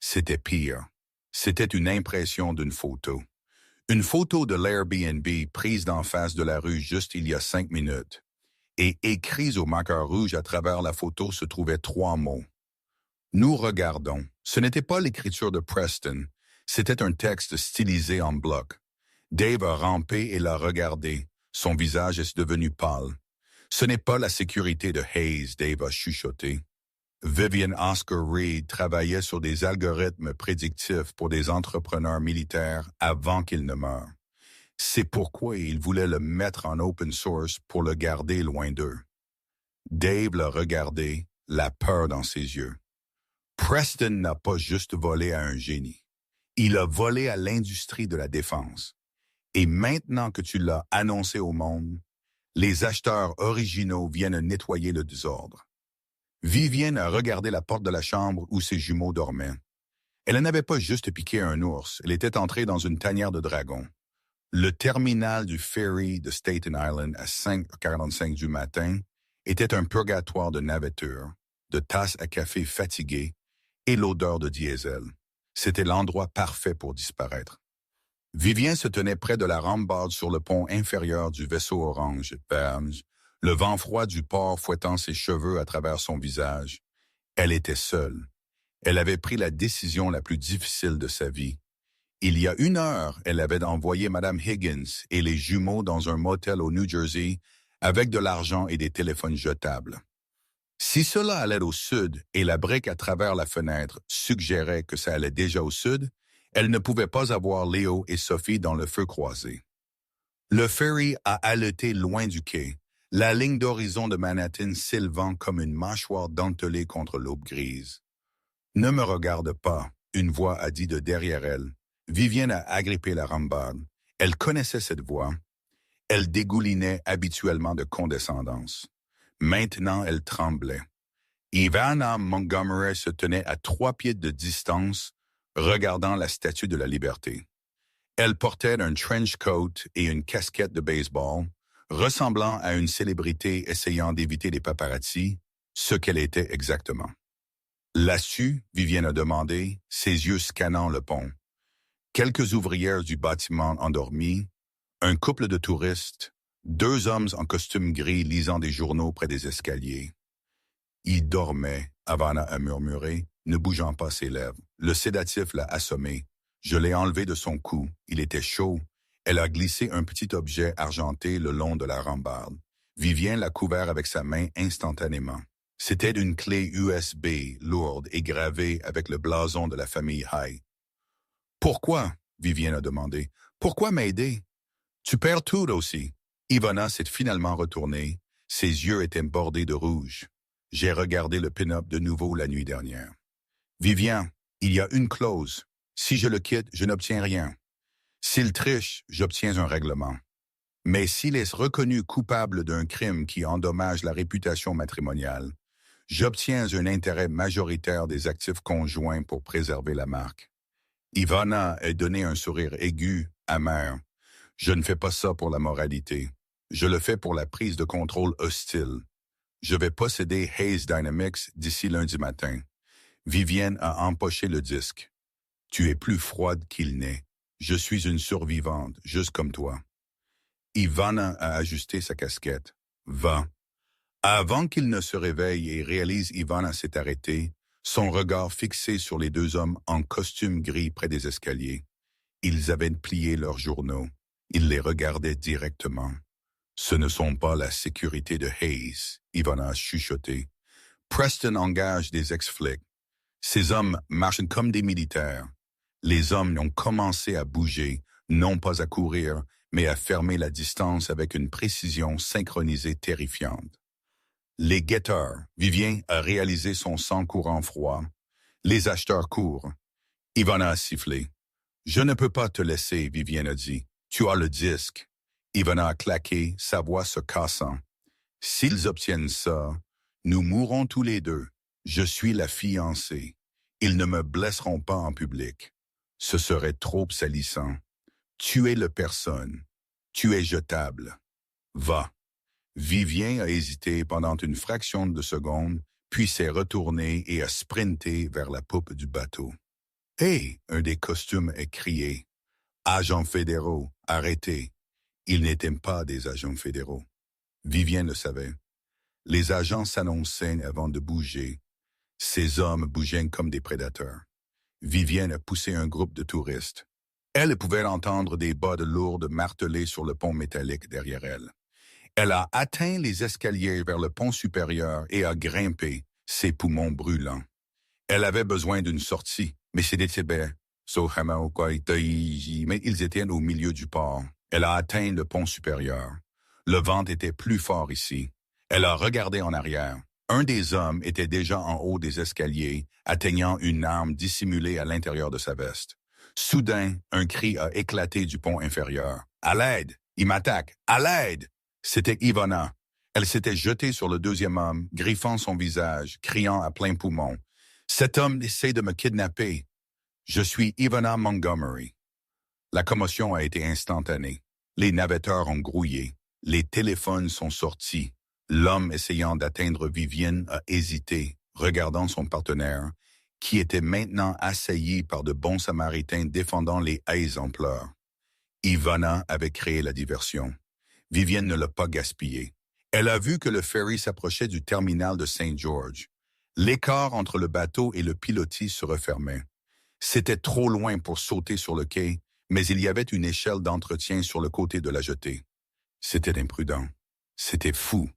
C'était pire. C'était une impression d'une photo. Une photo de l'Airbnb prise d'en face de la rue juste il y a 5 minutes. Et écrits au marqueur rouge à travers la photo se trouvaient 3 mots. Nous regardons. Ce n'était pas l'écriture de Preston. C'était un texte stylisé en bloc. Dave a rampé et l'a regardé. Son visage est devenu pâle. Ce n'est pas la sécurité de Hayes, Dave a chuchoté. Vivian Oscar Reed travaillait sur des algorithmes prédictifs pour des entrepreneurs militaires avant qu'il ne meure. C'est pourquoi il voulait le mettre en open source pour le garder loin d'eux. Dave l'a regardé, la peur dans ses yeux. Preston n'a pas juste volé à un génie. Il a volé à l'industrie de la défense. Et maintenant que tu l'as annoncé au monde, les acheteurs originaux viennent nettoyer le désordre. Vivienne a regardé la porte de la chambre où ses jumeaux dormaient. Elle n'avait pas juste piqué un ours, elle était entrée dans une tanière de dragon. Le terminal du ferry de Staten Island à 5h45 du matin était un purgatoire de navettures, de tasses à café fatiguées et l'odeur de diesel. C'était l'endroit parfait pour disparaître. Vivien se tenait près de la rambarde sur le pont inférieur du vaisseau orange, le vent froid du port fouettant ses cheveux à travers son visage. Elle était seule. Elle avait pris la décision la plus difficile de sa vie. Il y a 1 heure, elle avait envoyé Mme Higgins et les jumeaux dans un motel au New Jersey avec de l'argent et des téléphones jetables. Si cela allait au sud et la brique à travers la fenêtre suggérait que ça allait déjà au sud, elle ne pouvait pas avoir Léo et Sophie dans le feu croisé. Le ferry a haleté loin du quai, la ligne d'horizon de Manhattan s'élevant comme une mâchoire dentelée contre l'aube grise. « Ne me regarde pas », une voix a dit de derrière elle. Vivienne a agrippé la rambarde. Elle connaissait cette voix. Elle dégoulinait habituellement de condescendance. Maintenant, elle tremblait. Ivana Montgomery se tenait à 3 pieds de distance, regardant la Statue de la Liberté. Elle portait un trench coat et une casquette de baseball, ressemblant à une célébrité essayant d'éviter les paparazzis, ce qu'elle était exactement. Là-dessus, Vivienne a demandé, ses yeux scannant le pont. Quelques ouvrières du bâtiment endormies, un couple de touristes, Deux hommes en costume gris lisant des journaux près des escaliers. Il dormait, Ivana a murmuré, ne bougeant pas ses lèvres. Le sédatif l'a assommé. Je l'ai enlevé de son cou. Il était chaud. Elle a glissé un petit objet argenté le long de la rambarde. Vivien l'a couvert avec sa main instantanément. C'était une clé USB lourde et gravée avec le blason de la famille Hay. « Pourquoi ?» Vivien a demandé. « Pourquoi m'aider? Tu perds tout aussi. » Ivana s'est finalement retournée. Ses yeux étaient bordés de rouge. J'ai regardé le pin-up de nouveau la nuit dernière. « Vivien, il y a une clause. Si je le quitte, je n'obtiens rien. S'il triche, j'obtiens un règlement. Mais s'il est reconnu coupable d'un crime qui endommage la réputation matrimoniale, j'obtiens un intérêt majoritaire des actifs conjoints pour préserver la marque. » Ivana a donné un sourire aigu, amer. « Je ne fais pas ça pour la moralité. Je le fais pour la prise de contrôle hostile. Je vais posséder Hayes Dynamics d'ici lundi matin. » Vivienne a empoché le disque. « Tu es plus froide qu'il n'est. Je suis une survivante, juste comme toi. » Ivana a ajusté sa casquette. « Va. » Avant qu'il ne se réveille et réalise, Ivana s'est arrêtée, son regard fixé sur les deux hommes en costume gris près des escaliers. Ils avaient plié leurs journaux. Il les regardait directement. « Ce ne sont pas la sécurité de Hayes, » Ivana a chuchoté. « Preston engage des ex-flics. Ces hommes marchent comme des militaires. Les hommes ont commencé à bouger, non pas à courir, mais à fermer la distance avec une précision synchronisée terrifiante. Les guetteurs, Vivien a réalisé son sang courant froid. Les acheteurs courent. Ivana a sifflé. « Je ne peux pas te laisser, Vivien a dit. Tu as le disque. » Ivana a claqué, sa voix se cassant. « S'ils obtiennent ça, nous mourrons tous les deux. Je suis la fiancée. Ils ne me blesseront pas en public. Ce serait trop salissant. Tu es le personne. Tu es jetable. Va. » Vivien a hésité pendant une fraction de seconde, puis s'est retourné et a sprinté vers la poupe du bateau. « Hé !» Un des costumes a crié. « Agents fédéraux, arrêtez. » Ils n'étaient pas des agents fédéraux. Vivien le savait. Les agents s'annonçaient avant de bouger. Ces hommes bougeaient comme des prédateurs. Vivienne a poussé un groupe de touristes. Elle pouvait entendre des bottes lourdes marteler sur le pont métallique derrière elle. Elle a atteint les escaliers vers le pont supérieur et a grimpé, ses poumons brûlants. Elle avait besoin d'une sortie, mais mais ils étaient au milieu du port. Elle a atteint le pont supérieur. Le vent était plus fort ici. Elle a regardé en arrière. Un des hommes était déjà en haut des escaliers, atteignant une arme dissimulée à l'intérieur de sa veste. Soudain, un cri a éclaté du pont inférieur. « À l'aide! Il m'attaque! À l'aide! » C'était Ivana. Elle s'était jetée sur le deuxième homme, griffant son visage, criant à plein poumon. « Cet homme essaie de me kidnapper. Je suis Ivana Montgomery. » La commotion a été instantanée. Les navetteurs ont grouillé. Les téléphones sont sortis. L'homme essayant d'atteindre Vivienne a hésité, regardant son partenaire, qui était maintenant assailli par de bons samaritains défendant les Hayes en pleurs. Ivana avait créé la diversion. Vivienne ne l'a pas gaspillé. Elle a vu que le ferry s'approchait du terminal de Saint George. L'écart entre le bateau et le pilotis se refermait. C'était trop loin pour sauter sur le quai, mais il y avait une échelle d'entretien sur le côté de la jetée. C'était imprudent. C'était fou.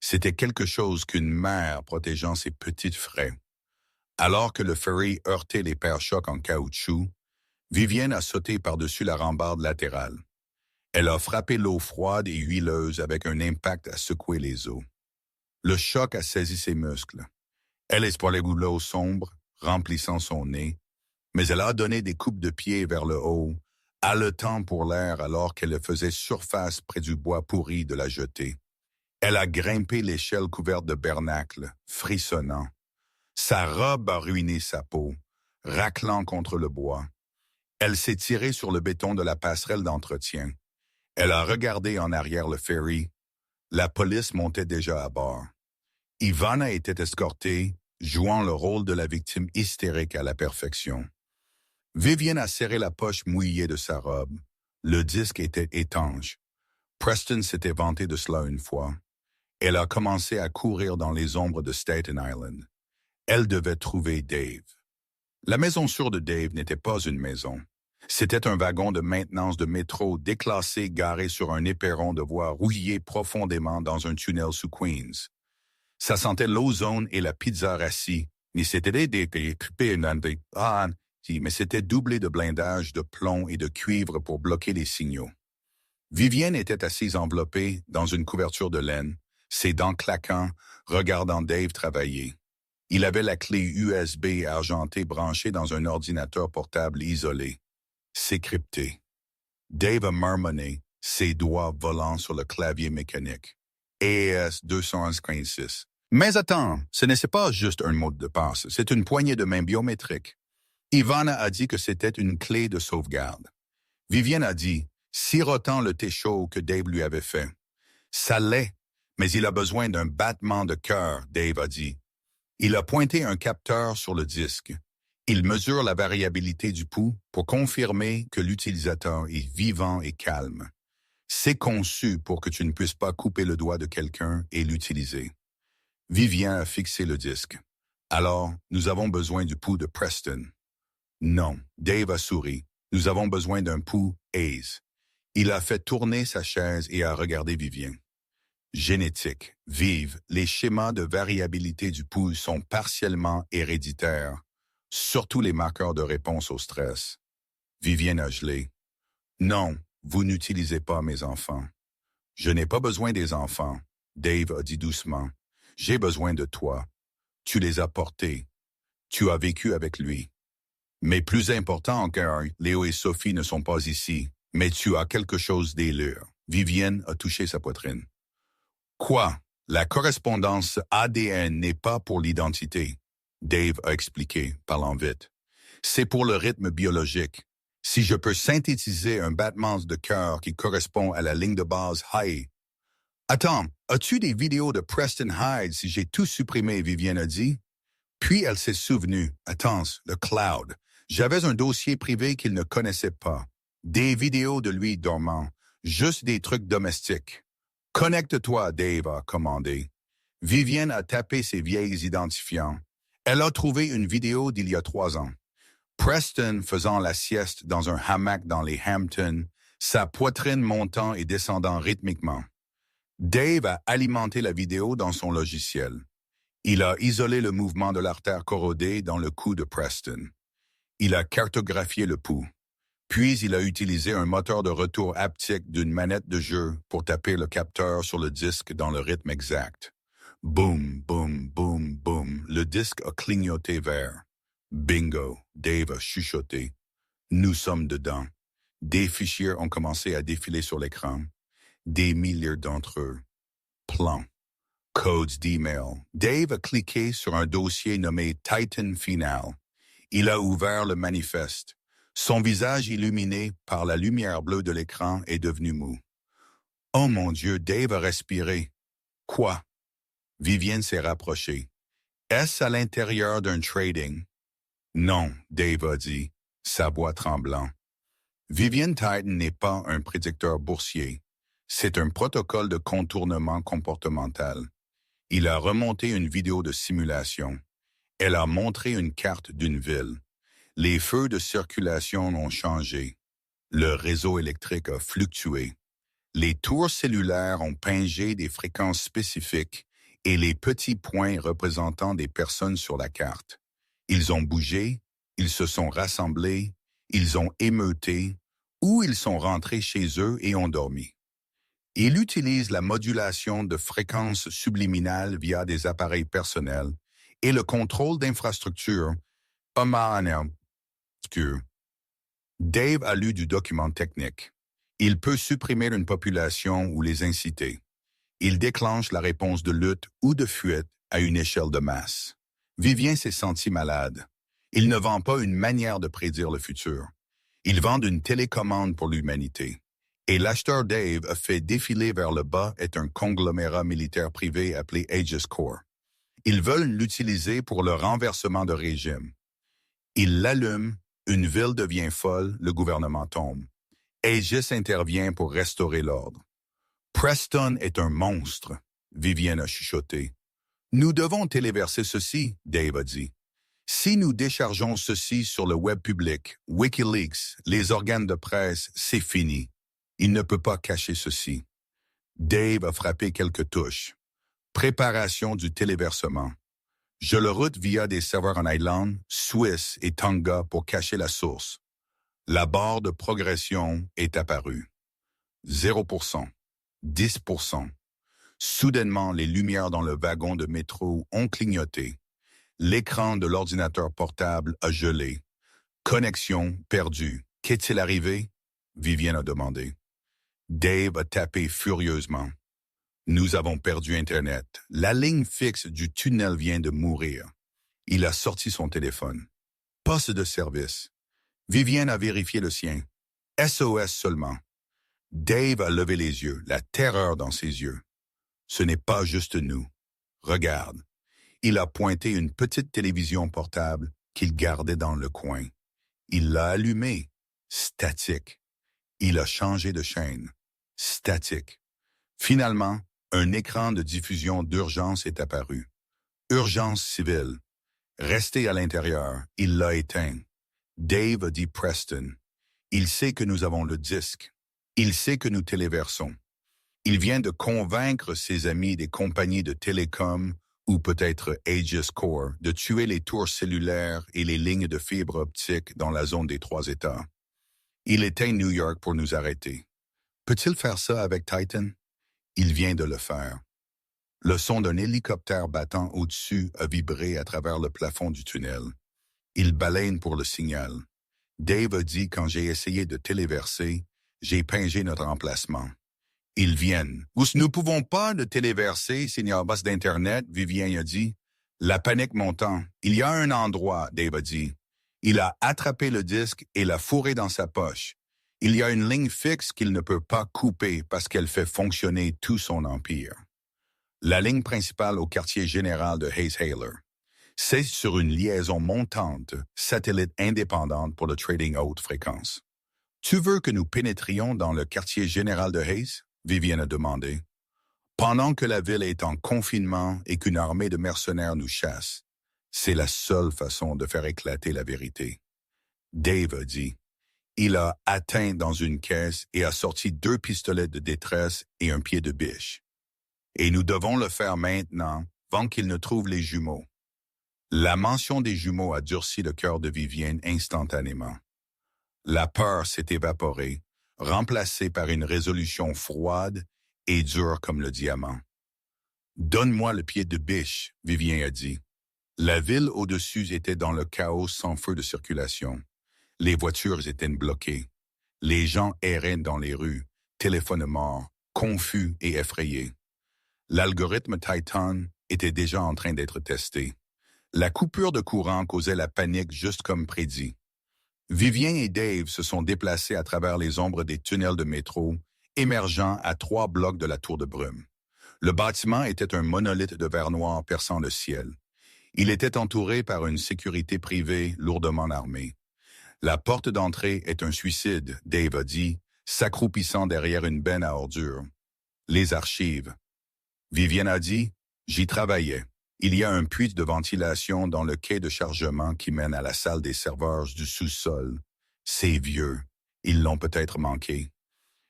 C'était quelque chose qu'une mère protégeant ses petites frais. Alors que le ferry heurtait les pare-chocs en caoutchouc, Vivienne a sauté par-dessus la rambarde latérale. Elle a frappé l'eau froide et huileuse avec un impact à secouer les os. Le choc a saisi ses muscles. Elle explorait l'eau sombre, remplissant son nez, mais elle a donné des coupes de pied vers le haut, haletant pour l'air alors qu'elle faisait surface près du bois pourri de la jetée. Elle a grimpé l'échelle couverte de bernacles, frissonnant. Sa robe a ruiné sa peau, raclant contre le bois. Elle s'est tirée sur le béton de la passerelle d'entretien. Elle a regardé en arrière le ferry. La police montait déjà à bord. Ivana était escortée, jouant le rôle de la victime hystérique à la perfection. Vivienne a serré la poche mouillée de sa robe. Le disque était étanche. Preston s'était vanté de cela une fois. Elle a commencé à courir dans les ombres de Staten Island. Elle devait trouver Dave. La maison sûre de Dave n'était pas une maison. C'était un wagon de maintenance de métro déclassé garé sur un éperon de voie rouillé profondément dans un tunnel sous Queens. Ça sentait l'ozone et la pizza rassis, mais c'était mais c'était doublé de blindage de plomb et de cuivre pour bloquer les signaux. Vivienne était assise enveloppée dans une couverture de laine, ses dents claquant, regardant Dave travailler. Il avait la clé USB argentée branchée dans un ordinateur portable isolé. C'est crypté. Dave a marmonné, ses doigts volant sur le clavier mécanique. ES 215-6. Mais attends, ce n'est pas juste un mot de passe, c'est une poignée de main biométrique. Ivana a dit que c'était une clé de sauvegarde. Vivienne a dit, sirotant le thé chaud que Dave lui avait fait. Ça l'est, mais il a besoin d'un battement de cœur, Dave a dit. Il a pointé un capteur sur le disque. Il mesure la variabilité du pouls pour confirmer que l'utilisateur est vivant et calme. C'est conçu pour que tu ne puisses pas couper le doigt de quelqu'un et l'utiliser. Vivien a fixé le disque. Alors, nous avons besoin du pouls de Preston. Non, Dave a souri. Nous avons besoin d'un pouls Hayes. Il a fait tourner sa chaise et a regardé Vivien. Génétique, vive, les schémas de variabilité du pouls sont partiellement héréditaires, surtout les marqueurs de réponse au stress. Vivienne a gelé. Non, vous n'utilisez pas mes enfants. Je n'ai pas besoin des enfants, Dave a dit doucement. J'ai besoin de toi. Tu les as portés. Tu as vécu avec lui. Mais plus important encore, Léo et Sophie ne sont pas ici, mais tu as quelque chose des leurs. Vivienne a touché sa poitrine. Quoi? La correspondance ADN n'est pas pour l'identité, Dave a expliqué, parlant vite. C'est pour le rythme biologique. Si je peux synthétiser un battement de cœur qui correspond à la ligne de base Hyde. Attends, as-tu des vidéos de Preston Hyde si j'ai tout supprimé, Vivienne a dit? Puis elle s'est souvenue. Attends, le cloud. J'avais un dossier privé qu'il ne connaissait pas. Des vidéos de lui dormant. Juste des trucs domestiques. Connecte-toi, Dave a commandé. Vivienne a tapé ses vieilles identifiants. Elle a trouvé une vidéo d'il y a 3 ans. Preston faisant la sieste dans un hamac dans les Hamptons, sa poitrine montant et descendant rythmiquement. Dave a alimenté la vidéo dans son logiciel. Il a isolé le mouvement de l'artère corrodée dans le cou de Preston. Il a cartographié le pouls. Puis il a utilisé un moteur de retour haptique d'une manette de jeu pour taper le capteur sur le disque dans le rythme exact. Boum, boum, boum, boum, le disque a clignoté vert. Bingo, Dave a chuchoté. Nous sommes dedans. Des fichiers ont commencé à défiler sur l'écran. Des milliers d'entre eux. Plans. Codes d'email. Dave a cliqué sur un dossier nommé Titan Final. Il a ouvert le manifeste. Son visage illuminé par la lumière bleue de l'écran est devenu mou. Oh mon Dieu, Dave a respiré. Quoi? Vivienne s'est rapprochée. Est-ce à l'intérieur d'un trading? Non, Dave a dit, sa voix tremblant. Vivienne Titan n'est pas un prédicteur boursier. C'est un protocole de contournement comportemental. Il a remonté une vidéo de simulation. Elle a montré une carte d'une ville. Les feux de circulation ont changé. Le réseau électrique a fluctué. Les tours cellulaires ont pingé des fréquences spécifiques et les petits points représentant des personnes sur la carte. Ils ont bougé, ils se sont rassemblés, ils ont émeuté ou ils sont rentrés chez eux et ont dormi. Il utilise la modulation de fréquences subliminales via des appareils personnels et le contrôle d'infrastructure. Dave a lu du document technique. Il peut supprimer une population ou les inciter. Il déclenche la réponse de lutte ou de fuite à une échelle de masse. Vivien s'est senti malade. Il ne vend pas une manière de prédire le futur. Il vend une télécommande pour l'humanité. Et l'acheteur Dave a fait défiler vers le bas est un conglomérat militaire privé appelé Aegis Corps. Ils veulent l'utiliser pour le renversement de régime. Ils l'allument, une ville devient folle, le gouvernement tombe. Aegis intervient pour restaurer l'ordre. Preston est un monstre, Vivienne a chuchoté. Nous devons téléverser ceci, Dave a dit. Si nous déchargeons ceci sur le web public, Wikileaks, les organes de presse, c'est fini. Il ne peut pas cacher ceci. Dave a frappé quelques touches. Préparation du téléversement. Je le route via des serveurs en Irlande, Suisse et Tonga pour cacher la source. La barre de progression est apparue. 0%, 10%. Soudainement, les lumières dans le wagon de métro ont clignoté. L'écran de l'ordinateur portable a gelé. Connexion perdue. Qu'est-il arrivé? Vivienne a demandé. Dave a tapé furieusement. Nous avons perdu Internet. La ligne fixe du tunnel vient de mourir. Il a sorti son téléphone. Poste de service. Vivienne a vérifié le sien. SOS seulement. Dave a levé les yeux, la terreur dans ses yeux. Ce n'est pas juste nous. Regarde. Il a pointé une petite télévision portable qu'il gardait dans le coin. Il l'a allumée. Statique. Il a changé de chaîne. Statique. Finalement, un écran de diffusion d'urgence est apparu. Urgence civile. Restez à l'intérieur. Il l'a éteint. Dave a dit Preston. Il sait que nous avons le disque. Il sait que nous téléversons. Il vient de convaincre ses amis des compagnies de télécom ou peut-être Aegis Core de tuer les tours cellulaires et les lignes de fibre optique dans la zone des 3 États. Il éteint New York pour nous arrêter. Peut-il faire ça avec Titan? Il vient de le faire. Le son d'un hélicoptère battant au-dessus a vibré à travers le plafond du tunnel. Il baleine pour le signal. Dave a dit quand j'ai essayé de téléverser, j'ai pingé notre emplacement. Ils viennent. Nous ne pouvons pas le téléverser s'il n'y a pas d'Internet, Vivien a dit. La panique montant. Il y a un endroit, Dave a dit. Il a attrapé le disque et l'a fourré dans sa poche. Il y a une ligne fixe qu'il ne peut pas couper parce qu'elle fait fonctionner tout son empire. La ligne principale au quartier général de Hayes-Haler. C'est sur une liaison montante, satellite indépendante pour le trading haute fréquence. Tu veux que nous pénétrions dans le quartier général de Hayes? Vivienne a demandé. Pendant que la ville est en confinement et qu'une armée de mercenaires nous chasse, c'est la seule façon de faire éclater la vérité. Dave a dit. Il a atteint dans une caisse et a sorti 2 pistolets de détresse et un pied de biche. Et nous devons le faire maintenant, avant qu'il ne trouve les jumeaux. La mention des jumeaux a durci le cœur de Vivienne instantanément. La peur s'est évaporée, remplacée par une résolution froide et dure comme le diamant. « Donne-moi le pied de biche », Vivien a dit. La ville au-dessus était dans le chaos sans feu de circulation. Les voitures étaient bloquées. Les gens erraient dans les rues, téléphones morts, confus et effrayés. L'algorithme Titan était déjà en train d'être testé. La coupure de courant causait la panique juste comme prédit. Vivien et Dave se sont déplacés à travers les ombres des tunnels de métro, émergeant à 3 blocs de la tour de brume. Le bâtiment était un monolithe de verre noir perçant le ciel. Il était entouré par une sécurité privée lourdement armée. La porte d'entrée est un suicide, Dave a dit, s'accroupissant derrière une benne à ordures. Les archives. Vivienne a dit, j'y travaillais. Il y a un puits de ventilation dans le quai de chargement qui mène à la salle des serveurs du sous-sol. C'est vieux. Ils l'ont peut-être manqué.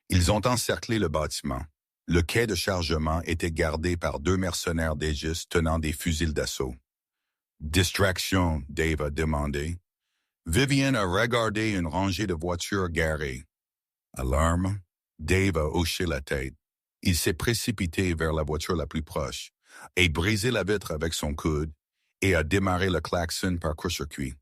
Ils ont encerclé le bâtiment. Le quai de chargement était gardé par 2 mercenaires d'Aegis tenant des fusils d'assaut. Distraction, Dave a demandé. Vivienne a regardé une rangée de voitures garées. Alarme? Dave a hoché la tête. Il s'est précipité vers la voiture la plus proche, a brisé la vitre avec son coude et a démarré le klaxon par court-circuit.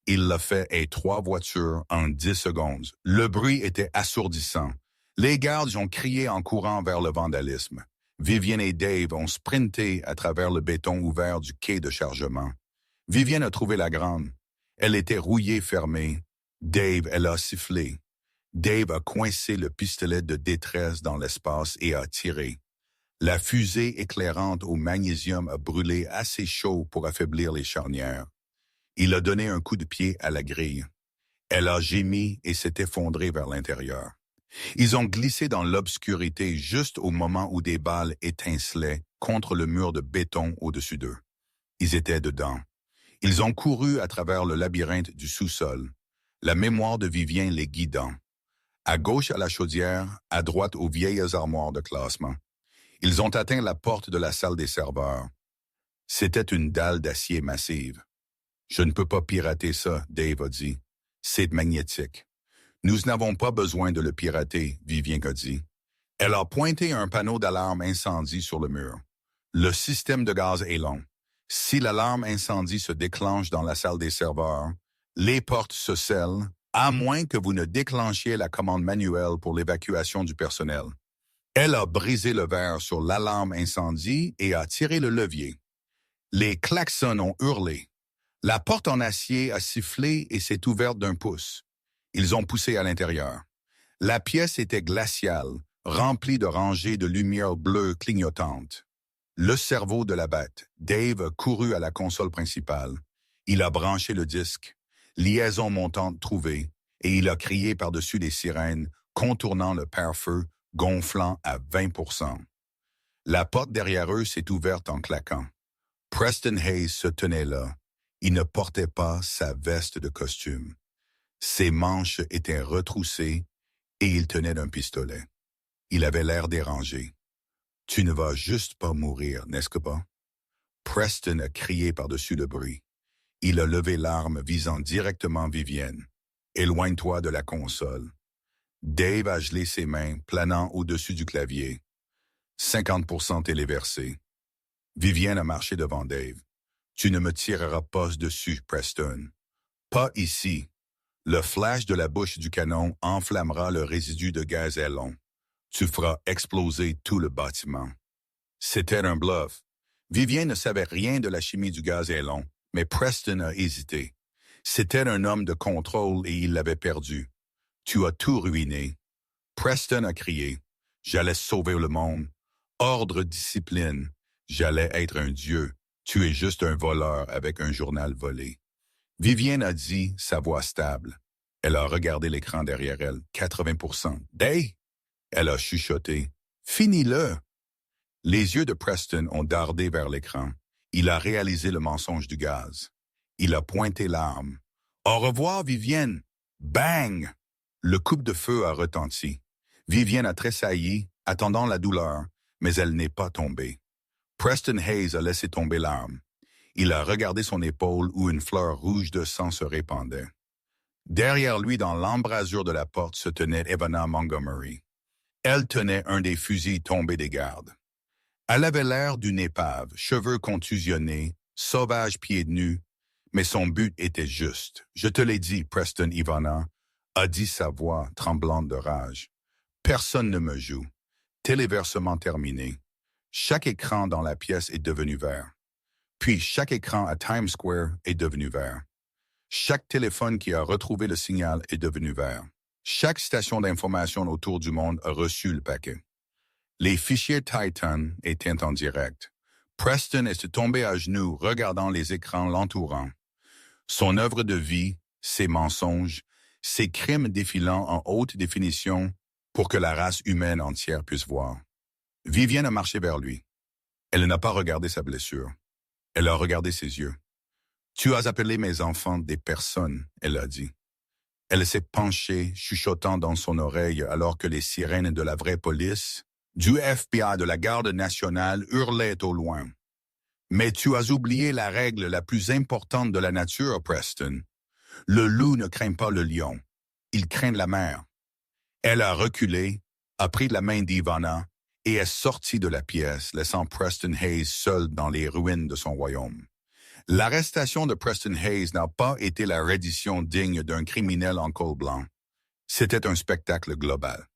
Il l'a fait à 3 voitures en 10 secondes. Le bruit était assourdissant. Les gardes ont crié en courant vers le vandalisme. Vivienne et Dave ont sprinté à travers le béton ouvert du quai de chargement. Vivienne a trouvé la grande. Elle était rouillée fermée. Dave, elle a sifflé. Dave a coincé le pistolet de détresse dans l'espace et a tiré. La fusée éclairante au magnésium a brûlé assez chaud pour affaiblir les charnières. Il a donné un coup de pied à la grille. Elle a gémi et s'est effondrée vers l'intérieur. Ils ont glissé dans l'obscurité juste au moment où des balles étincelaient contre le mur de béton au-dessus d'eux. Ils étaient dedans. Ils ont couru à travers le labyrinthe du sous-sol, la mémoire de Vivien les guidant. À gauche à la chaudière, à droite aux vieilles armoires de classement. Ils ont atteint la porte de la salle des serveurs. C'était une dalle d'acier massive. « Je ne peux pas pirater ça », Dave a dit. « C'est magnétique. » « Nous n'avons pas besoin de le pirater », Vivien a dit. Elle a pointé un panneau d'alarme incendie sur le mur. Le système de gaz est long. Si l'alarme incendie se déclenche dans la salle des serveurs, les portes se scellent, à moins que vous ne déclenchiez la commande manuelle pour l'évacuation du personnel. Elle a brisé le verre sur l'alarme incendie et a tiré le levier. Les klaxons ont hurlé. La porte en acier a sifflé et s'est ouverte d'un pouce. Ils ont poussé à l'intérieur. La pièce était glaciale, remplie de rangées de lumière bleue clignotantes. Le cerveau de la bête, Dave a couru à la console principale. Il a branché le disque, liaison montante trouvée, et il a crié par-dessus les sirènes, contournant le pare-feu, gonflant à 20%. La porte derrière eux s'est ouverte en claquant. Preston Hayes se tenait là. Il ne portait pas sa veste de costume. Ses manches étaient retroussées et il tenait d'un pistolet. Il avait l'air dérangé. « Tu ne vas juste pas mourir, n'est-ce pas? » Preston a crié par-dessus le bruit. Il a levé l'arme visant directement Vivienne. « Éloigne-toi de la console. » Dave a gelé ses mains, planant au-dessus du clavier. 50% téléversé. Vivienne a marché devant Dave. « Tu ne me tireras pas dessus, Preston. Pas ici. » Le flash de la bouche du canon enflammera le résidu de gazélon. Tu feras exploser tout le bâtiment. C'était un bluff. Vivien ne savait rien de la chimie du gazélon, mais Preston a hésité. C'était un homme de contrôle et il l'avait perdu. Tu as tout ruiné. Preston a crié. J'allais sauver le monde. Ordre, discipline. J'allais être un dieu. Tu es juste un voleur avec un journal volé. Vivienne a dit, sa voix stable. Elle a regardé l'écran derrière elle. 80%. Day! Elle a chuchoté. Finis-le! Les yeux de Preston ont dardé vers l'écran. Il a réalisé le mensonge du gaz. Il a pointé l'arme. Au revoir, Vivienne! Bang! Le coup de feu a retenti. Vivienne a tressailli, attendant la douleur, mais elle n'est pas tombée. Preston Hayes a laissé tomber l'arme. Il a regardé son épaule où une fleur rouge de sang se répandait. Derrière lui, dans l'embrasure de la porte, se tenait Ivana Montgomery. Elle tenait un des fusils tombés des gardes. Elle avait l'air d'une épave, cheveux contusionnés, sauvage pieds nus, mais son but était juste. « Je te l'ai dit, Preston Ivana », a dit sa voix tremblante de rage. « Personne ne me joue. Téléversement terminé. Chaque écran dans la pièce est devenu vert. Puis chaque écran à Times Square est devenu vert. Chaque téléphone qui a retrouvé le signal est devenu vert. Chaque station d'information autour du monde a reçu le paquet. Les fichiers Titan étaient en direct. Preston est tombé à genoux, regardant les écrans l'entourant. Son œuvre de vie, ses mensonges, ses crimes défilant en haute définition pour que la race humaine entière puisse voir. Vivienne a marché vers lui. Elle n'a pas regardé sa blessure. Elle a regardé ses yeux. « Tu as appelé mes enfants des personnes », elle a dit. Elle s'est penchée, chuchotant dans son oreille alors que les sirènes de la vraie police, du FBI, de la Garde nationale, hurlaient au loin. « Mais tu as oublié la règle la plus importante de la nature, Preston. Le loup ne craint pas le lion. Il craint la mer. » Elle a reculé, a pris la main d'Ivana et est sortie de la pièce, laissant Preston Hayes seul dans les ruines de son royaume. L'arrestation de Preston Hayes n'a pas été la reddition digne d'un criminel en col blanc. C'était un spectacle global.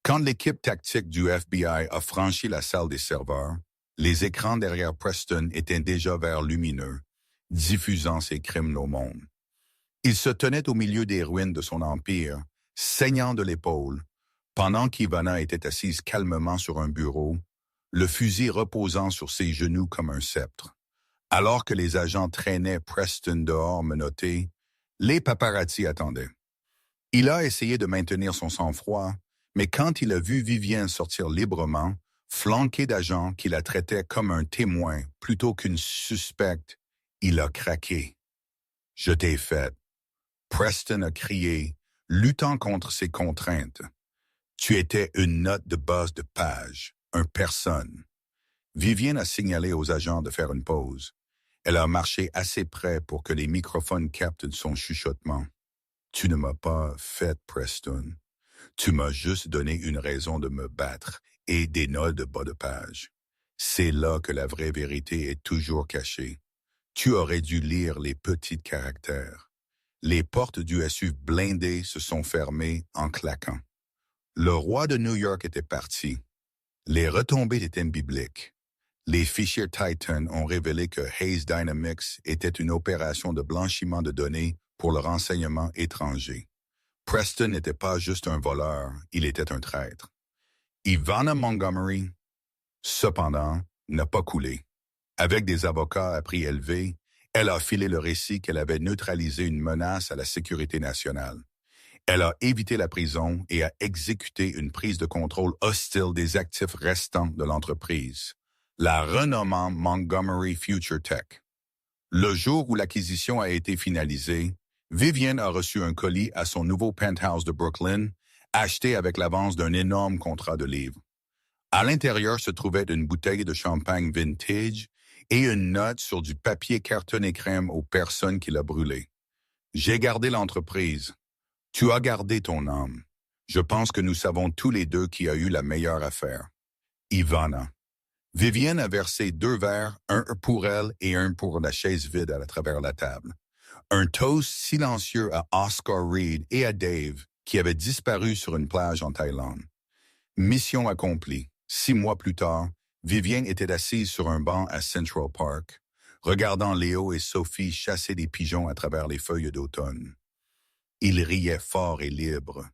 Quand l'équipe tactique du FBI a franchi la salle des serveurs, les écrans derrière Preston étaient déjà verts lumineux, diffusant ses crimes au monde. Il se tenait au milieu des ruines de son empire, saignant de l'épaule, pendant qu'Ivana était assise calmement sur un bureau, le fusil reposant sur ses genoux comme un sceptre. Alors que les agents traînaient Preston dehors menotté, les paparazzis attendaient. Il a essayé de maintenir son sang-froid, Mais quand il a vu Vivienne sortir librement, flanquée d'agents qui la traitaient comme un témoin plutôt qu'une suspecte, il a craqué. « Je t'ai faite. » Preston a crié, luttant contre ses contraintes. « Tu étais une note de bas de page, un personne. » Vivienne a signalé aux agents de faire une pause. Elle a marché assez près pour que les microphones captent son chuchotement. « Tu ne m'as pas fait, Preston. Tu m'as juste donné une raison de me battre et des notes de bas de page. C'est là que la vraie vérité est toujours cachée. Tu aurais dû lire les petits caractères. » Les portes du SUV blindé se sont fermées en claquant. Le roi de New York était parti. Les retombées étaient bibliques. Les fichiers Titan ont révélé que Hayes Dynamics était une opération de blanchiment de données pour le renseignement étranger. Preston n'était pas juste un voleur, il était un traître. Ivana Montgomery, cependant, n'a pas coulé. Avec des avocats à prix élevé, elle a filé le récit qu'elle avait neutralisé une menace à la sécurité nationale. Elle a évité la prison et a exécuté une prise de contrôle hostile des actifs restants de l'entreprise, la renommant Montgomery Future Tech. Le jour où l'acquisition a été finalisée, Vivienne a reçu un colis à son nouveau penthouse de Brooklyn, acheté avec l'avance d'un énorme contrat de livres. À l'intérieur se trouvait une bouteille de champagne vintage et une note sur du papier cartonné crème aux personnes qui l'a brûlé. « J'ai gardé l'entreprise. Tu as gardé ton âme. Je pense que nous savons tous les deux qui a eu la meilleure affaire. » Ivana. Vivienne a versé 2 verres, un pour elle et un pour la chaise vide à travers la table. Un toast silencieux à Oscar Reed et à Dave, qui avaient disparu sur une plage en Thaïlande. Mission accomplie. 6 mois plus tard, Vivienne était assise sur un banc à Central Park, regardant Léo et Sophie chasser des pigeons à travers les feuilles d'automne. Ils riaient fort et libre.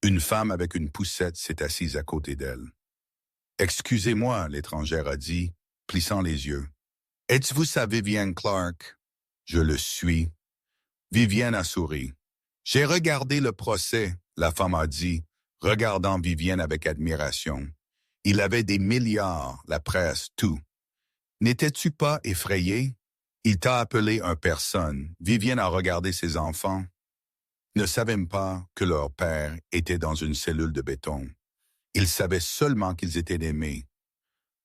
Une femme avec une poussette s'est assise à côté d'elle. « Excusez-moi, » l'étrangère a dit, plissant les yeux. « Êtes-vous sa Vivienne Clark? »« Je le suis. » Vivienne a souri. « J'ai regardé le procès, » la femme a dit, regardant Vivienne avec admiration. Il avait des milliards, la presse, tout. N'étais-tu pas effrayé? Il t'a appelé un personne. Vivienne a regardé ses enfants. Ne savaient pas que leur père était dans une cellule de béton. Ils savaient seulement qu'ils étaient aimés.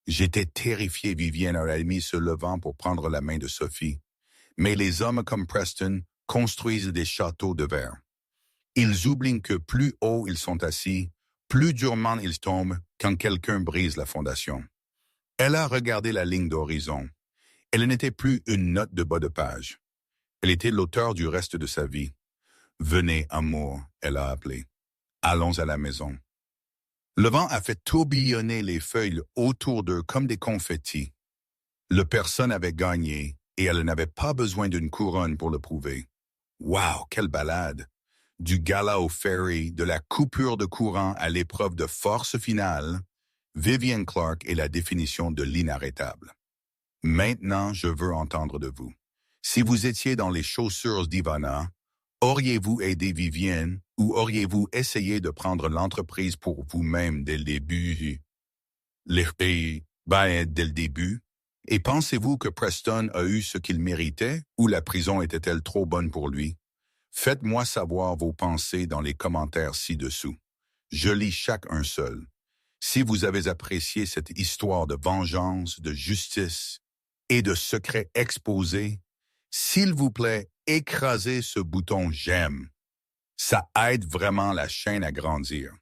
J'étais terrifié, Vivienne a admis se levant pour prendre la main de Sophie. Mais les hommes comme Preston construisent des châteaux de verre. Ils oublient que plus haut ils sont assis, plus durement ils tombent quand quelqu'un brise la fondation. Elle a regardé la ligne d'horizon. Elle n'était plus une note de bas de page. Elle était l'auteur du reste de sa vie. « Venez, amour », elle a appelé. « Allons à la maison. » Le vent a fait tourbillonner les feuilles autour d'eux comme des confettis. Le personne avait gagné et elle n'avait pas besoin d'une couronne pour le prouver. Wow, quelle balade! Du gala au ferry, de la coupure de courant à l'épreuve de force finale, Vivienne Clark est la définition de l'inarrêtable. Maintenant, je veux entendre de vous. Si vous étiez dans les chaussures d'Ivana, auriez-vous aidé Vivienne ou auriez-vous essayé de prendre l'entreprise pour vous-même dès le début? Dès le début. Et pensez-vous que Preston a eu ce qu'il méritait ou la prison était-elle trop bonne pour lui? Faites-moi savoir vos pensées dans les commentaires ci-dessous. Je lis chacun seul. Si vous avez apprécié cette histoire de vengeance, de justice et de secrets exposés, s'il vous plaît, écrasez ce bouton « J'aime ». Ça aide vraiment la chaîne à grandir.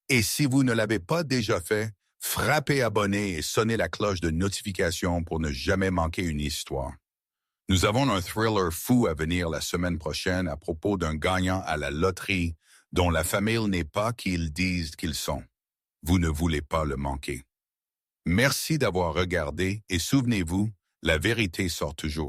Et si vous ne l'avez pas déjà fait, frappez abonner et sonnez la cloche de notification pour ne jamais manquer une histoire. Nous avons un thriller fou à venir la semaine prochaine à propos d'un gagnant à la loterie dont la famille n'est pas qui ils disent qu'ils sont. Vous ne voulez pas le manquer. Merci d'avoir regardé et souvenez-vous, la vérité sort toujours.